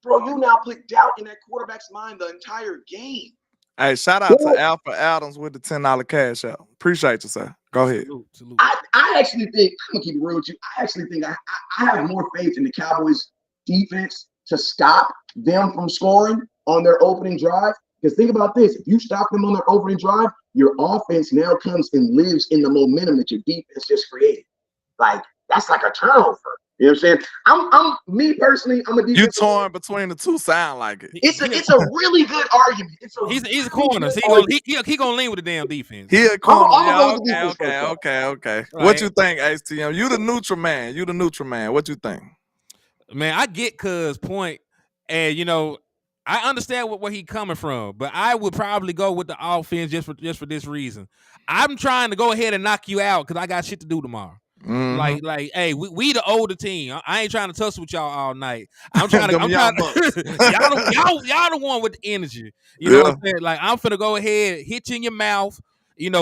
bro, you now put doubt in that quarterback's mind the entire game. Hey, shout out to Alfred Adams with the $10 cash out. Appreciate you, sir. Go ahead. Salute. I actually think, I'm gonna keep it real with you. I actually think I have more faith in the Cowboys defense to stop them from scoring on their opening drive. Because think about this: if you stop them on their opening drive, your offense now comes and lives in the momentum that your defense just created. Like, that's like a turnover. You know what I'm saying? I'm me personally. I'm a defensive. You torn between the two. Sound like it. It's a really good argument. He's a corner. So he gonna lean with the damn defense. He a corner. I'm go with the defense Okay. Right. What you think, HTM? You the neutral man. What you think? Man, I get Cuz point, and I understand where he coming from, but I would probably go with the offense just for this reason. I'm trying to go ahead and knock you out because I got shit to do tomorrow. Mm-hmm. Like, hey, we the older team. I ain't trying to tussle with y'all all night. I'm trying to. y'all the one with the energy. You know what I'm saying? Like, I'm finna go ahead, hit you in your mouth.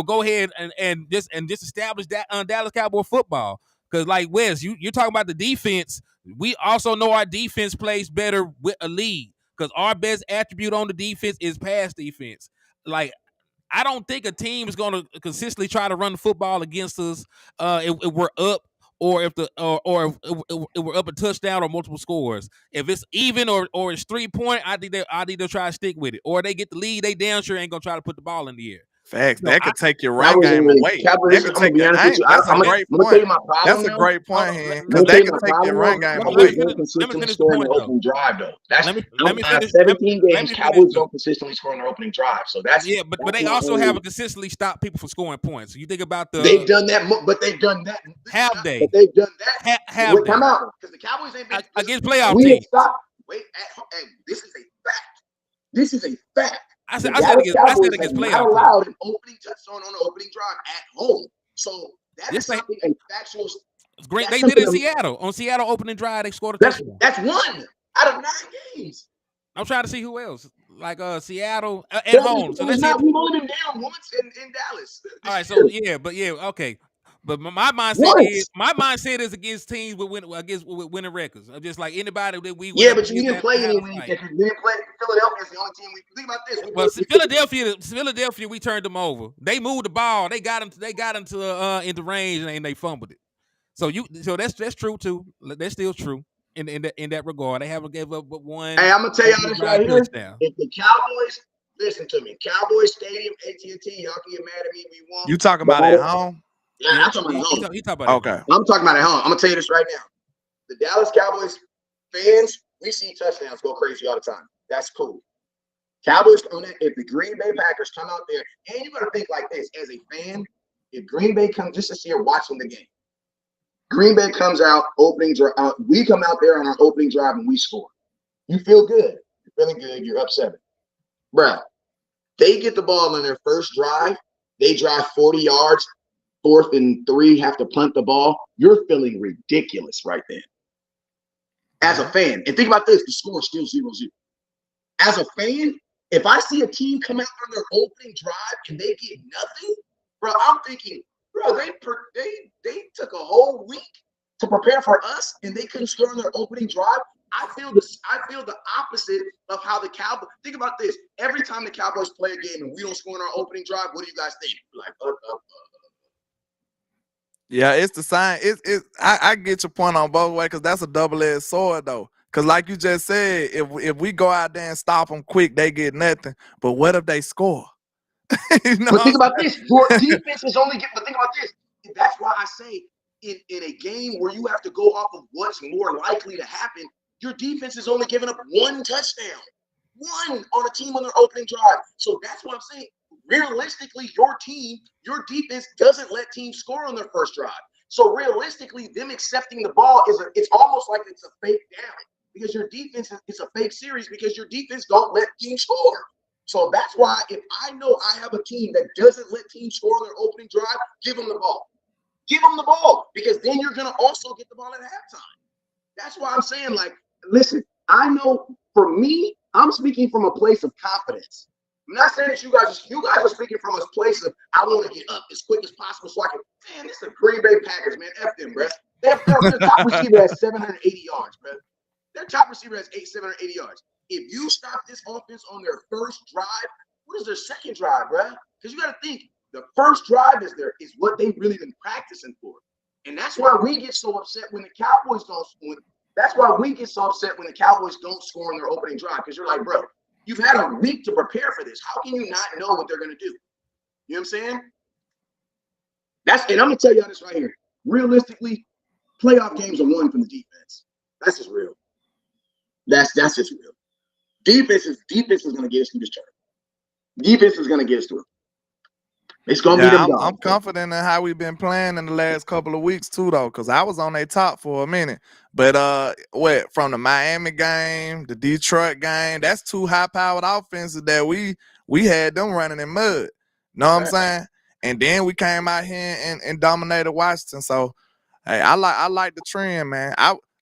Go ahead and just establish that Dallas Cowboy football. Because like Wes, you're talking about the defense. We also know our defense plays better with a lead. Because our best attribute on the defense is pass defense. Like, I don't think a team is going to consistently try to run the football against us if we're up, or if we're up a touchdown or multiple scores. If it's even or it's 3 point, I think they'll try to stick with it. Or they get the lead, they damn sure ain't gonna try to put the ball in the air. Facts. That could take your run game away. That's a great point. That's a great point, because they can take your run game away. Let me finish the point, opening drive, though. Let me finish. 17 games, Cowboys don't consistently score on their opening drive. So that's but they also haven't consistently stopped people from scoring points. So you think about they've done that, but they've done that. Have they? But they've done that. Have they? Come out because the Cowboys ain't been against playoff teams. Wait, this is a fact. This is a fact. I said against playoff teams. Allowed an opening touchdown on the opening drive at home. So that is something a factual. Great. They did it in Seattle. On Seattle opening drive, they scored a touchdown. That's 1 out of 9 games. I'm trying to see who else. Like Seattle at home. So we've only been down once in Dallas. All right, so okay. But my mindset is against teams with winning records. Just like anybody that we but you didn't play any winning records. You didn't play. Philadelphia's the only team we think about this. Well, Philadelphia, we turned them over. They moved the ball. They got them to into range and they fumbled it. So that's true too. That's still true in that regard. They haven't gave up but one. Hey, I'm gonna tell y'all this right here. If the Cowboys, listen to me, Cowboys Stadium, AT&T, y'all can get mad at me. We won. You talking about at home? Yeah, I'm talking about at home. He talking about okay. I'm talking about at home. I'm gonna tell you this right now. The Dallas Cowboys fans, we see touchdowns go crazy all the time. That's cool. Cowboys, if the Green Bay Packers come out there, and you gotta think like this as a fan, if Green Bay comes just to see her watching the game, Green Bay comes out, opening drive. We come out there on our opening drive and we score. You feel good. You're feeling good. You're up 7. Bro, they get the ball on their first drive. They drive 40 yards, 4th and 3, have to punt the ball. You're feeling ridiculous right then. As a fan, and think about this, the score is still 0-0. As a fan, if I see a team come out on their opening drive and they get nothing, bro, I'm thinking, bro, they took a whole week to prepare for us, and they couldn't score on their opening drive. I feel the opposite of how the Cowboys. Think about this: every time the Cowboys play a game and we don't score on our opening drive, what do you guys think? Like, Yeah, it's the sign. I get your point on both ways, because that's a double-edged sword though. Because like you just said, if we go out there and stop them quick, they get nothing. But what if they score? But think about this: your defense is only. But think about this. That's why I say in a game where you have to go off of what's more likely to happen, your defense is only giving up 1 touchdown, 1 on a team on their opening drive. So that's what I'm saying. Realistically, your defense doesn't let teams score on their first drive. So realistically, them accepting the ball it's almost like it's a fake down, because your defense is a fake series, because your defense don't let teams score. So that's why if I know I have a team that doesn't let teams score on their opening drive, give them the ball. Give them the ball, because then you're going to also get the ball at halftime. That's why I'm saying, like, listen, I know for me, I'm speaking from a place of confidence. I'm not saying that you guys are speaking from a place of, I want to get up as quick as possible so I can, man, this is the Green Bay Packers, man. F them, bro. Their top receiver has 780 yards, bro. Their top receiver has 780 yards. If you stop this offense on their first drive, what is their second drive, bro? Because you got to think, the first drive is what they've really been practicing for. And that's why we get so upset when the Cowboys don't score. That's why we get so upset when the Cowboys don't score on their opening drive. Because you're like, bro, you've had a week to prepare for this. How can you not know what they're going to do? You know what I'm saying? And I'm going to tell y'all this right here. Realistically, playoff games are won from the defense. That's just real. That's just real. Defense is going to get us through this tournament. Defense is going to get us through it. It's going to be them dogs. I'm confident in how we've been playing in the last couple of weeks too, though, because I was on their top for a minute. But from the Miami game, the Detroit game, that's two high-powered offenses that we had them running in mud. Know what I'm saying? And then we came out here and dominated Washington. So, hey, I like the trend, man.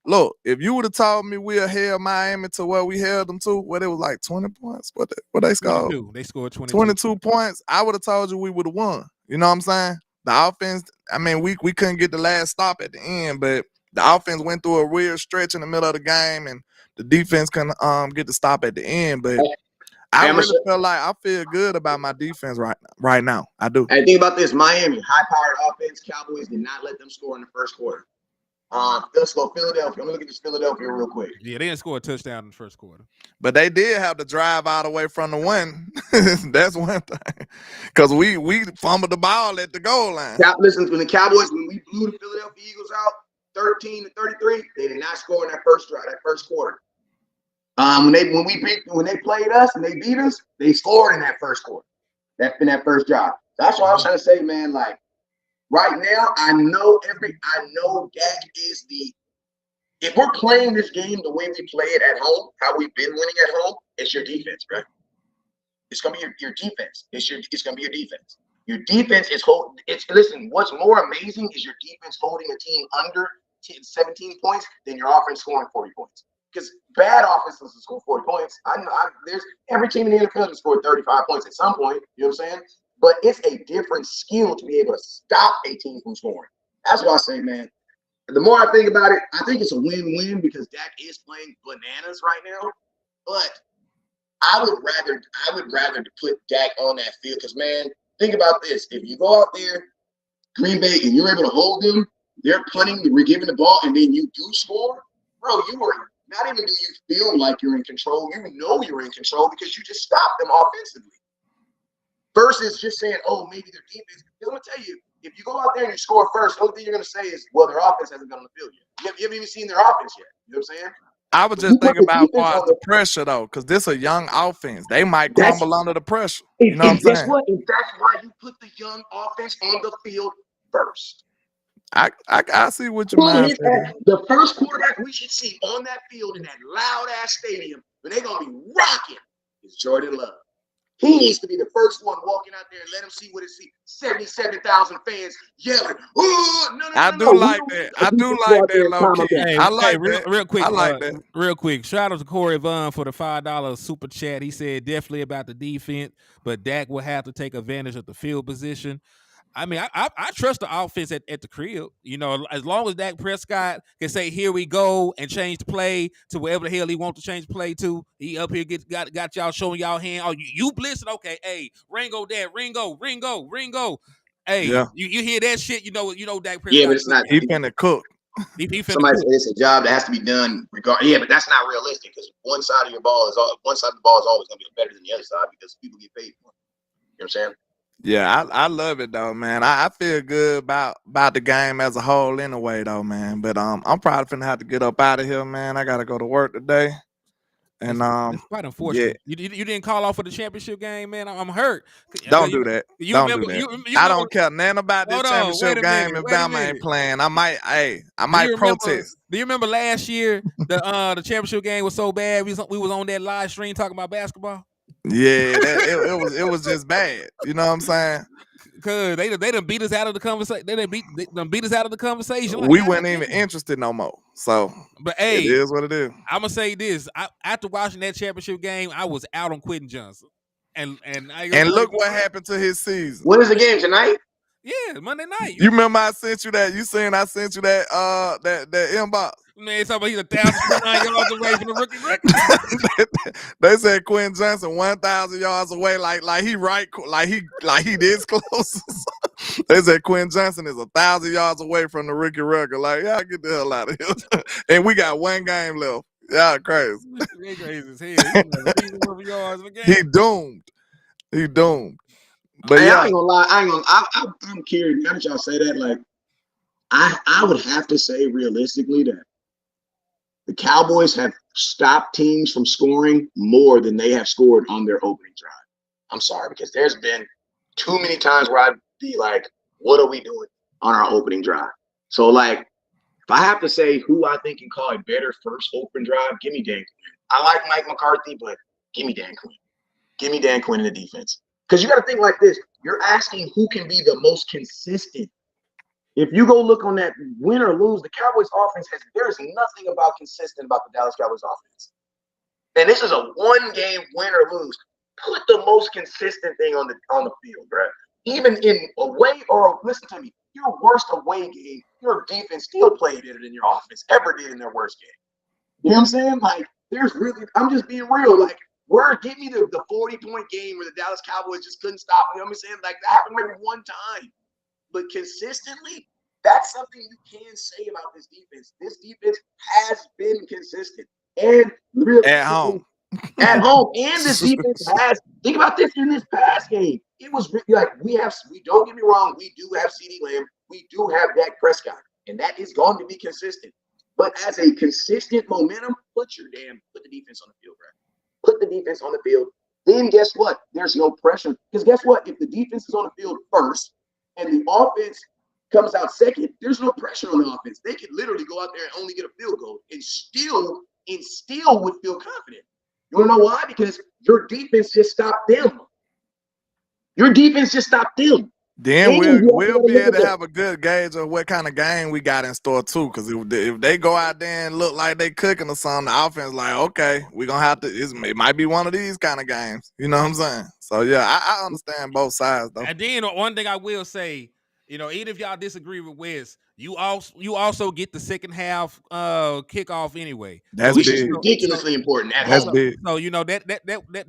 Look, if you would have told me we'll held Miami to where we held them to, what it was like 20 points, what they scored? 22. They scored 22 points. I would have told you we would have won. You know what I'm saying? The offense, I mean, we couldn't get the last stop at the end, but the offense went through a weird stretch in the middle of the game, and the defense couldn't get the stop at the end. But I really feel good about my defense right now. I do. And think about this: Miami, high-powered offense. Cowboys did not let them score in the first quarter. Let's go Philadelphia. I'm gonna look at this Philadelphia real quick. Yeah, they didn't score a touchdown in the first quarter, but they did have to drive all the way from the one. That's one thing, because we fumbled the ball at the goal line. Now, listen, when the Cowboys, when we blew the Philadelphia Eagles out 13-33, they did not score in that first drive, that first quarter. When they played us and they beat us, they scored in that first quarter. In that first drive. That's what I was trying to say, man. Like, right now, I know Dak is if we're playing this game the way we play it at home, how we've been winning at home, it's your defense, right? It's gonna be your defense. It's gonna be your defense. Your defense is listen, what's more amazing is your defense holding a team under 17 points than your offense scoring 40 points. Because bad offenses will score 40 points. There's every team in the NFL has scored 35 points at some point. You know what I'm saying? But it's a different skill to be able to stop a team from scoring. That's what I say, man. The more I think about it, I think it's a win-win because Dak is playing bananas right now. But I would rather put Dak on that field because, man, think about this. If you go out there, Green Bay, and you're able to hold them, they're punting, we're giving the ball, and then you do score, bro, you are not even do you feel like you're in control. You know you're in control because you just stopped them offensively. Versus just saying, oh, maybe their defense. I'm going to tell you, if you go out there and you score first, the only thing you're going to say is, well, their offense hasn't been on the field yet. You haven't even seen their offense yet. You know what I'm saying? I was just thinking about the pressure, though, because this is a young offense. They might crumble under the pressure. You know what I'm saying? Guess what? And that's why you put the young offense on the field first. I see what your mind said. The first quarterback we should see on that field in that loud-ass stadium when they're going to be rocking is Jordan Love. He needs to be the first one walking out there and let him see what it sees. 77,000 fans yelling. Oh, no. I do like that, low-key. Hey, I like that. Real quick. I like that. Real quick. Shout out to Corey Vaughn for the $5 super chat. He said definitely about the defense, but Dak will have to take advantage of the field position. I mean, I trust the offense at the crib. You know, as long as Dak Prescott can say, here we go, and change the play to wherever the hell he wants to change the play to. He up here got y'all showing y'all hand. Oh, you blitzing? Okay, hey, Ringo there, Ringo. Hey, yeah. you hear that shit, you know Dak Prescott. Yeah, but it's not. He finna cook. Somebody said it's a job that has to be done Yeah, but that's not realistic because one side of the ball is always going to be better than the other side because people get paid for it. You know what I'm saying? Yeah, I love it though, man. I feel good about the game as a whole anyway, though, man. But I'm probably finna have to get up out of here, man. I gotta go to work today. And that's quite unfortunate. Yeah. You didn't call off for the championship game, man. I'm hurt. Don't do that. Don't do that. I don't care nothing about this championship game if Bama ain't playing. I might protest. Do you remember last year the championship game was so bad we was on that live stream talking about basketball? Yeah, it was just bad. You know what I'm saying? Because they done beat us out of the conversation. They done beat us out of the conversation. We weren't even interested no more. So, but hey, it is what it is. I'm gonna say this: after watching that championship game, I was out on Quentin Johnson, and look what happened to his season. When is the game tonight? Yeah, Monday night. You remember I sent you that? You saying I sent you that that inbox? Man, talking about he's 1,009 yards away from the rookie record. They said Quentin Johnson 1,000 yards away, like he this close. They said Quentin Johnson is 1,000 yards away from the rookie record. Like, y'all get the hell out of here. And we got one game left. Y'all crazy. He crazy as hell. He doomed. But hey, I ain't gonna lie. I'm curious. Now that y'all say that, like, I would have to say realistically that the Cowboys have stopped teams from scoring more than they have scored on their opening drive. I'm sorry, because there's been too many times where I'd be like, what are we doing on our opening drive? So, like, if I have to say who I think can call a better first open drive, give me Dan Quinn. I like Mike McCarthy, but give me Dan Quinn. Give me Dan Quinn in the defense. Because you got to think like this. You're asking who can be the most consistent. If you go look on that win or lose, the Cowboys offense there's nothing about consistent about the Dallas Cowboys offense. And this is a one-game win or lose. Put the most consistent thing on the field, bro. Even in away or listen to me, your worst away game, your defense still played better than your offense ever did in their worst game. You know what I'm saying? Like, I'm just being real. Like, give me the 40-point game where the Dallas Cowboys just couldn't stop. You know what I'm saying? Like, that happened maybe one time. But consistently, that's something you can say about this defense. This defense has been consistent. And at home. At home. And this defense think about this in this past game. It was like we don't get me wrong, we do have CeeDee Lamb, we do have Dak Prescott, and that is going to be consistent. But as a consistent momentum, put the defense on the field, bro. Put the defense on the field. Then guess what? There's no pressure. Because guess what? If the defense is on the field first and the offense comes out second, there's no pressure on the offense. They could literally go out there and only get a field goal and still would feel confident. You want to know why? Because your defense just stopped them. Your defense just stopped them. Then we'll be able to have a good gauge of what kind of game we got in store too. Because if they go out there and look like they cooking or something, the offense like, okay, we're gonna have to. It might be one of these kind of games. You know what I'm saying? So yeah, I understand both sides though. And then one thing I will say, even if y'all disagree with Wes, you also get the second half kickoff anyway. That's which is ridiculously important. That's big. So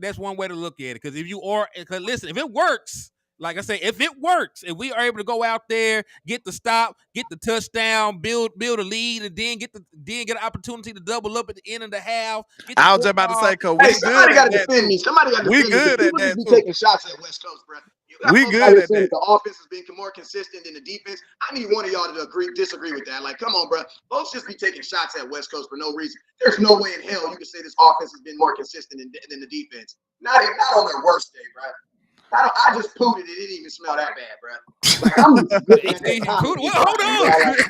that's one way to look at it. Because listen, if it works, like I say, if we are able to go out there, get the stop, get the touchdown, build a lead, and then get an opportunity to double up at the end of the half. I was just about to say, because somebody got to defend me. Somebody got to defend me. We good at that too. Taking shots at West Coast, bro. We good at that. The offense has been more consistent than the defense. I need one of y'all to disagree with that. Like, come on, bro. Folks just be taking shots at West Coast for no reason. There's no way in hell you can say this offense has been more consistent than the defense. Not on their worst day, bro. I just pooed it. It didn't even smell that bad, bro. Like, I'm looking at that hold on.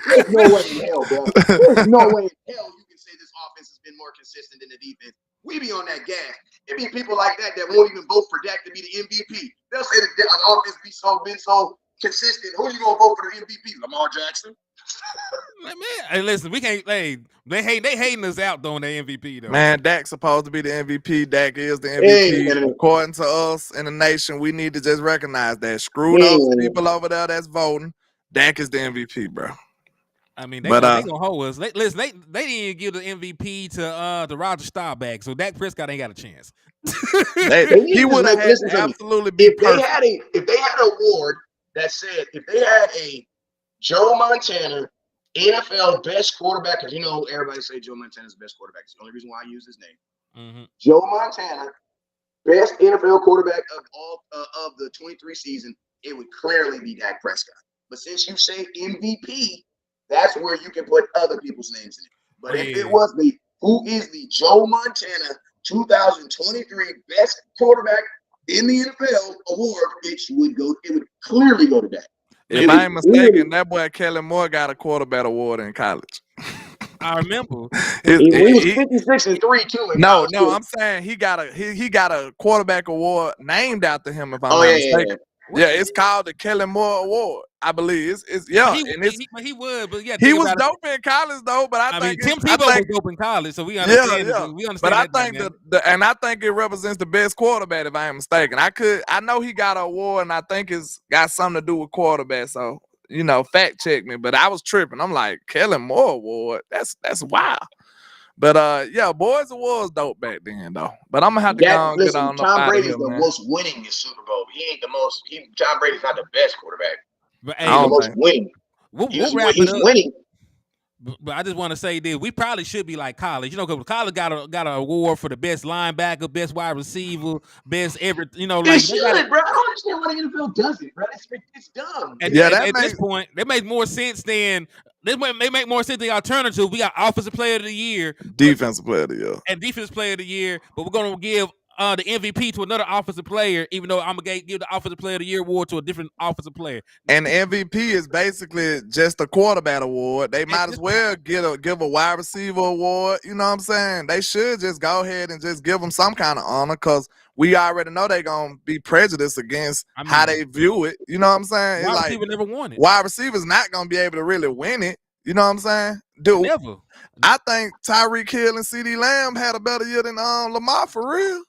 There's no way in hell, bro. There's no way in hell you can say this offense has been more consistent than the defense. We be on that gas. It be people like that won't even vote for Dak to be the MVP. They'll say the offense been so consistent. Who are you gonna vote for the MVP? Lamar Jackson? Man, hey, listen, we can't. Hey, they hating us out though on the MVP though. Man, Dak's supposed to be the MVP. Dak is the MVP. According to us in the nation, we need to just recognize that. Screw those people over there that's voting. Dak is the MVP, bro. I mean, they gonna hold us. Listen, they didn't even give the MVP to Roger Staubach, so Dak Prescott ain't got a chance. He would have absolutely been perfect. If they had an award that said, if they had a Joe Montana NFL best quarterback, because everybody say Joe Montana's the best quarterback. It's the only reason why I use his name. Mm-hmm. Joe Montana, best NFL quarterback of all of the 23 season, it would clearly be Dak Prescott. But since you say MVP, that's where you can put other people's names in it. But if it was who is the Joe Montana 2023 best quarterback in the NFL award, it would clearly go to Dak. If I ain't mistaken, that boy Kellen Moore got a quarterback award in college. I remember. He was 56-3 too. No, I'm saying he got a quarterback award named after him. If I'm not mistaken. Yeah, it's called the Kellen Moore Award, I believe. He would, but he was dope in college though. But I think Tim Tebow was dope in college, so we understand. We understand. But I think I think it represents the best quarterback, if I ain't mistaken. I know he got an award, and I think it's got something to do with quarterback. So fact check me. But I was tripping. I'm like, Kellen Moore Award. That's wild. But Boys Awards dope back then though. But I'm gonna have to get on. Tom Brady's the most winning in Super Bowl. He ain't the most. Tom Brady's not the best quarterback. But he's the most winning. We'll wrap it up. Winning. But I just want to say this: we probably should be like college, because college got an award for the best linebacker, best wide receiver, best everything. They should, bro. I don't understand why the NFL does it, bro. It's dumb. At this point, they make more sense than they make more sense than the alternative. We got offensive player of the year, defensive player of the year, and defensive player of the year, but we're gonna give the MVP to another offensive player, even though I'm gonna give the offensive player of the year award to a different offensive player. And the MVP is basically just a quarterback award. They might as well give a wide receiver award. You know what I'm saying? They should just go ahead and just give them some kind of honor, because we already know they're gonna be prejudiced against how they view it. You know what I'm saying? Wide receiver never won it. Wide receiver's not gonna be able to really win it. You know what I'm saying? Dude, never. I think Tyreek Hill and CeeDee Lamb had a better year than Lamar, for real.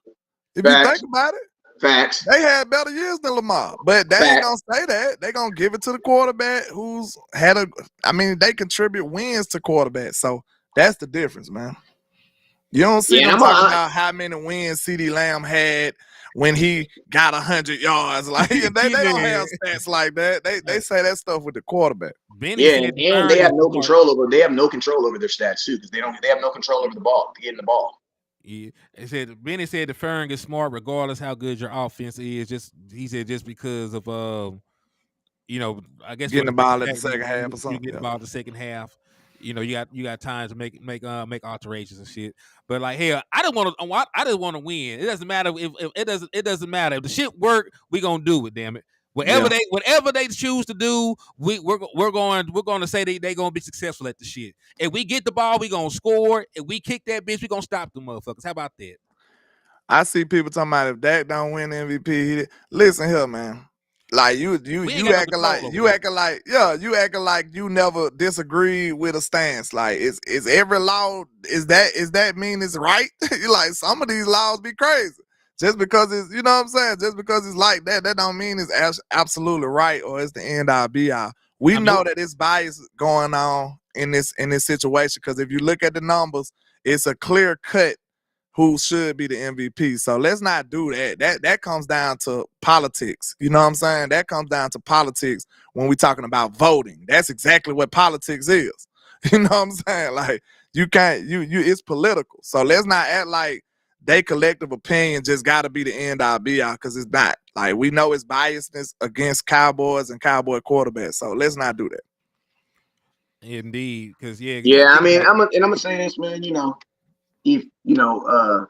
If you think about it. Facts. They had better years than Lamar, but they ain't gonna say that. They gonna give it to the quarterback who's had they contribute wins to quarterbacks. So that's the difference, man. You don't see them talking about how many wins CeeDee Lamb had when he got 100 yards. Like they don't have stats like that. They say that stuff with the quarterback. And they have no control over. They have no control over their stats too, because they have no control over the ball, getting the ball. Yeah, Benny said deferring is smart regardless how good your offense is. He said just because of I guess getting the ball in the second half or something. You get the ball in the second half. You got time to make alterations and shit. But like, hell, I just want to win. It doesn't matter if it doesn't matter if the shit work. We gonna do it. Damn it. Whatever they choose to do, we're going to say they gonna be successful at the shit. If we get the ball, we gonna score. If we kick that bitch, we gonna stop the motherfuckers. How about that? I see people talking about if Dak don't win MVP. Listen here, man. Like you acting like you never disagree with a stance. Like is every law is that mean it's right? Like some of these laws be crazy. Just because it's, you know what I'm saying? Just because it's like that don't mean it's absolutely right or it's the end all be all. We know that it's bias going on in this situation, because if you look at the numbers, it's a clear cut who should be the MVP. So let's not do that. That comes down to politics. You know what I'm saying? That comes down to politics when we're talking about voting. That's exactly what politics is. You know what I'm saying? Like you can't it's political. So let's not act like they collective opinion just got to be the end all be all, because it's not. Like we know it's biasness against Cowboys and Cowboy quarterbacks. So let's not do that. Indeed, because I'm gonna say this, man. If the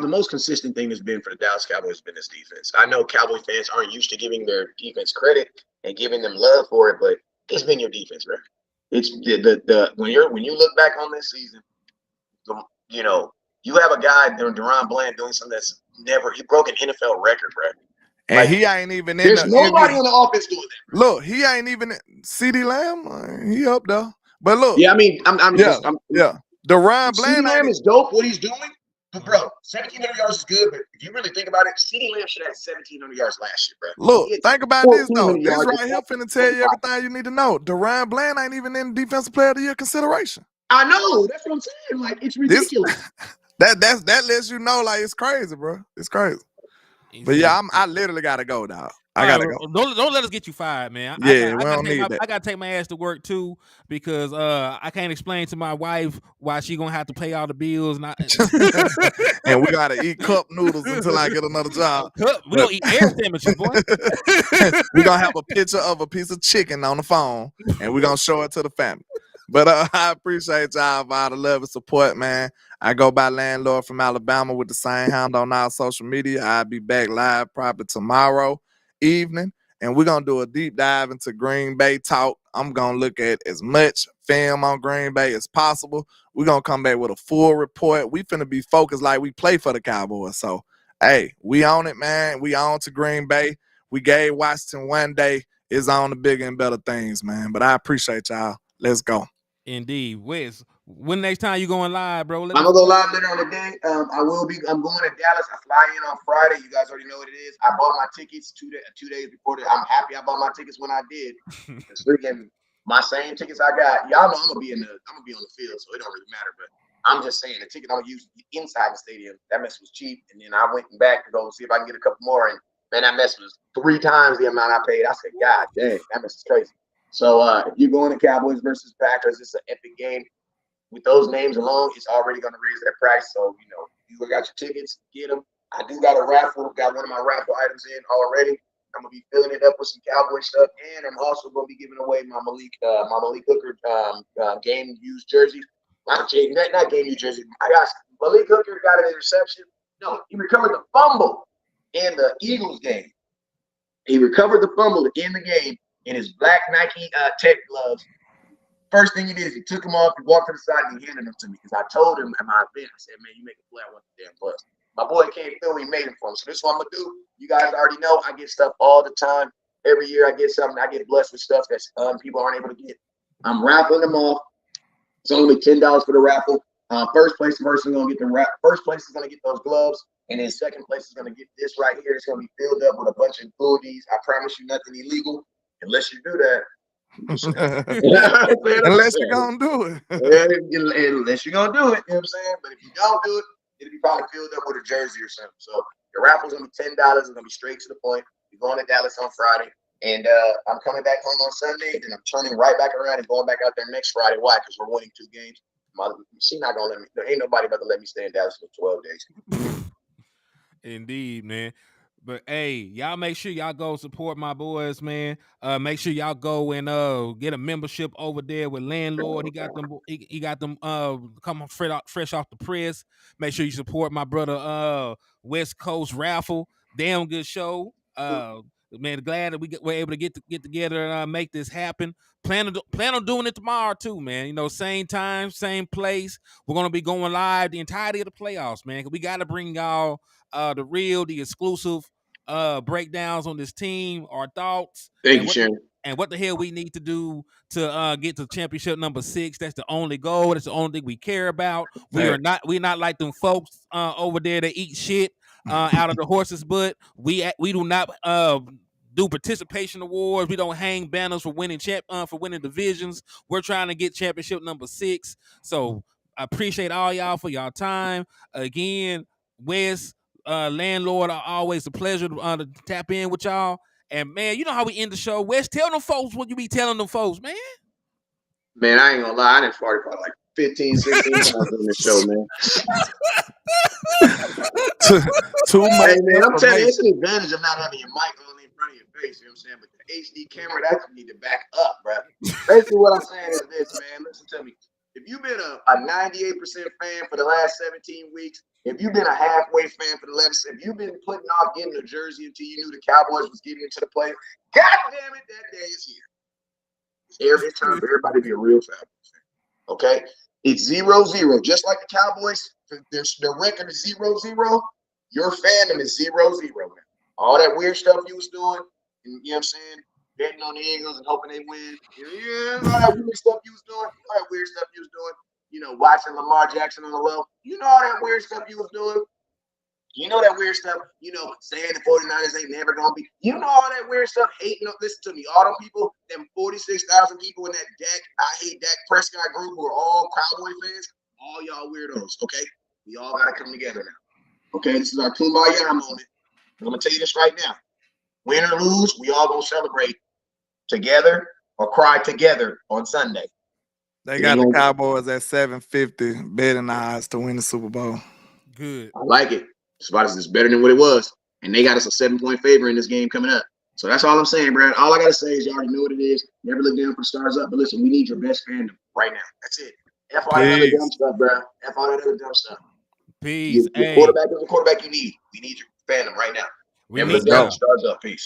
most consistent thing has been for the Dallas Cowboys has been this defense. I know Cowboy fans aren't used to giving their defense credit and giving them love for it, but it's been your defense, bro. It's when you look back on this season, you have a guy, Deron Bland, doing something that's he broke an NFL record, bro. And he ain't even in. There's nobody on the offense doing that. Look, he ain't even CeeDee Lamb. He up there, but look. Yeah, I mean, Deron Bland CeeDee Lamb is dope. What he's doing, but bro, 1,700 yards is good. But if you really think about it, CeeDee Lamb should have 1,700 yards last year, bro. Look, think about this though. This right here finna tell you everything you need to know. Deron Bland ain't even in Defensive Player of the Year consideration. I know. That's what I'm saying. Like, it's ridiculous. That lets you know, like, it's crazy, bro. It's crazy. But yeah, I literally gotta go, dog. I gotta go. Don't let us get you fired, man. I gotta take my ass to work too, because I can't explain to my wife why she gonna have to pay all the bills. And we gotta eat cup noodles until I get another job. We don't eat air sandwiches, boy. We're gonna have a picture of a piece of chicken on the phone, and we're gonna show it to the family. But I appreciate y'all for all the love and support, man. I go by LandLord from Alabama with the same handle on our social media. I'll be back live probably tomorrow evening, and we're going to do a deep dive into Green Bay talk. I'm going to look at as much film on Green Bay as possible. We're going to come back with a full report. We finna be focused like we play for the Cowboys. So, hey, we on it, man. We on to Green Bay. We gave Washington one day. It's on the bigger and better things, man. But I appreciate y'all. Let's go. Indeed. Wes, when next time you going live, bro? I'm gonna go live later on the day. I'm going to Dallas. I fly in on Friday. You guys already know what it is. I bought my tickets 2 days before that. I'm happy I bought my tickets when I did. It's freaking my same tickets I got. Y'all know I'm gonna be on the field, so it don't really matter. But I'm just saying the ticket I'm gonna use inside the stadium, that mess was cheap. And then I went back to go see if I can get a couple more, and man, that mess was 3 times the amount I paid. I said, God dang, that mess is crazy. So if you're going to Cowboys versus Packers, it's an epic game. With those names alone, it's already going to raise their price. So, you got your tickets, get them. I do got a raffle. Got one of my raffle items in already. I'm going to be filling it up with some Cowboy stuff. And I'm also going to be giving away my Malik Hooker game used jersey. Not game used jersey. I got Malik Hooker got an interception. No, he recovered the fumble in the Eagles game. He recovered the fumble in the game in his black Nike tech gloves. First thing he did is he took them off, he walked to the side, and he handed them to me. Because I told him at my event, I said, man, you make a play, I want the damn bus. My boy came through, he made him for him. So this is what I'm going to do. You guys already know I get stuff all the time. Every year I get something. I get blessed with stuff that people aren't able to get. I'm raffling them off. It's only $10 for the raffle. First place person is going to get first place is going to get those gloves. And then second place is going to get this right here. It's going to be filled up with a bunch of goodies. I promise you nothing illegal unless you do that. Unless you're gonna do it. Unless you're gonna do it, you know what I'm saying? But if you don't do it, it'll be probably filled up with a jersey or something. So the raffle's gonna be $10. It's gonna be straight to the point. We're going to Dallas on Friday, and I'm coming back home on Sunday. Then I'm turning right back around and going back out there next Friday. Why? Because we're winning 2 games. She's not gonna let me. There ain't nobody about to let me stay in Dallas for 12 days. Indeed, man. But hey, y'all make sure y'all go support my boys, man. Make sure y'all go and get a membership over there with LandLord. He got them coming fresh off the press. Make sure you support my brother West Coast Raffle. Damn good show. Man, glad that we're able to get together and make this happen. Plan on doing it tomorrow too, man. Same time, same place. We're gonna be going live the entirety of the playoffs, man. We got to bring y'all the exclusive breakdowns on this team, our thoughts, Thank you, Sharon. And what the hell we need to do to get to championship number 6. That's the only goal. That's the only thing we care about. We're not like them folks over there that eat shit out of the horse's butt. We do not do participation awards. We don't hang banners for winning divisions. We're trying to get championship number 6. So I appreciate all y'all for y'all time. Again, Wes, LandLord, always a pleasure to tap in with y'all. And man, you know how we end the show. Wes, tell them folks what you be telling them folks, man. Man, I ain't gonna lie, I done farted probably like 15, 16 times on this show, man. Too much. Hey, man, I'm telling you, it's an advantage of not having your mic on in front of your face, you know what I'm saying? But the HD camera, that's what you need to back up, bro. Basically, what I'm saying is this, man. Listen to me. If you've been a 98% fan for the last 17 weeks, if you've been a halfway fan for the last, if you've been putting off getting a jersey until you knew the Cowboys was getting into the play, God damn it, that day is here. It's time for everybody to be a real Cowboys fan. Okay? It's 0-0. Just like the Cowboys, their record is 0-0. Your fandom is 0-0. All that weird stuff you was doing, and, you know what I'm saying? Betting on the Eagles and hoping they win. All that weird stuff you was doing. All that weird stuff you was doing. Watching Lamar Jackson on the low. All that weird stuff you was doing. That weird stuff, saying the 49ers ain't never going to be. All that weird stuff, hating up, listen to me. All them people, them 46,000 people in that I hate Dak Prescott group who are all Cowboy fans, all y'all weirdos, okay? We all got to come together now. Okay, this is our Kumbaya moment. I'm going to tell you this right now. Win or lose, we all going to celebrate together or cry together on Sunday. They got the Cowboys at 750 betting the odds to win the Super Bowl. Good. I like it. It's better than what it was. And they got us a 7-point favor in this game coming up. So that's all I'm saying, Brad. All I got to say is you already know what it is. Never look down for the stars up. But listen, we need your best fandom right now. That's it. F all that other dumb stuff, Brad. F all that other dumb stuff. Peace. Your quarterback is the quarterback you need. We need your fandom right now. Never look down for the stars up. Peace.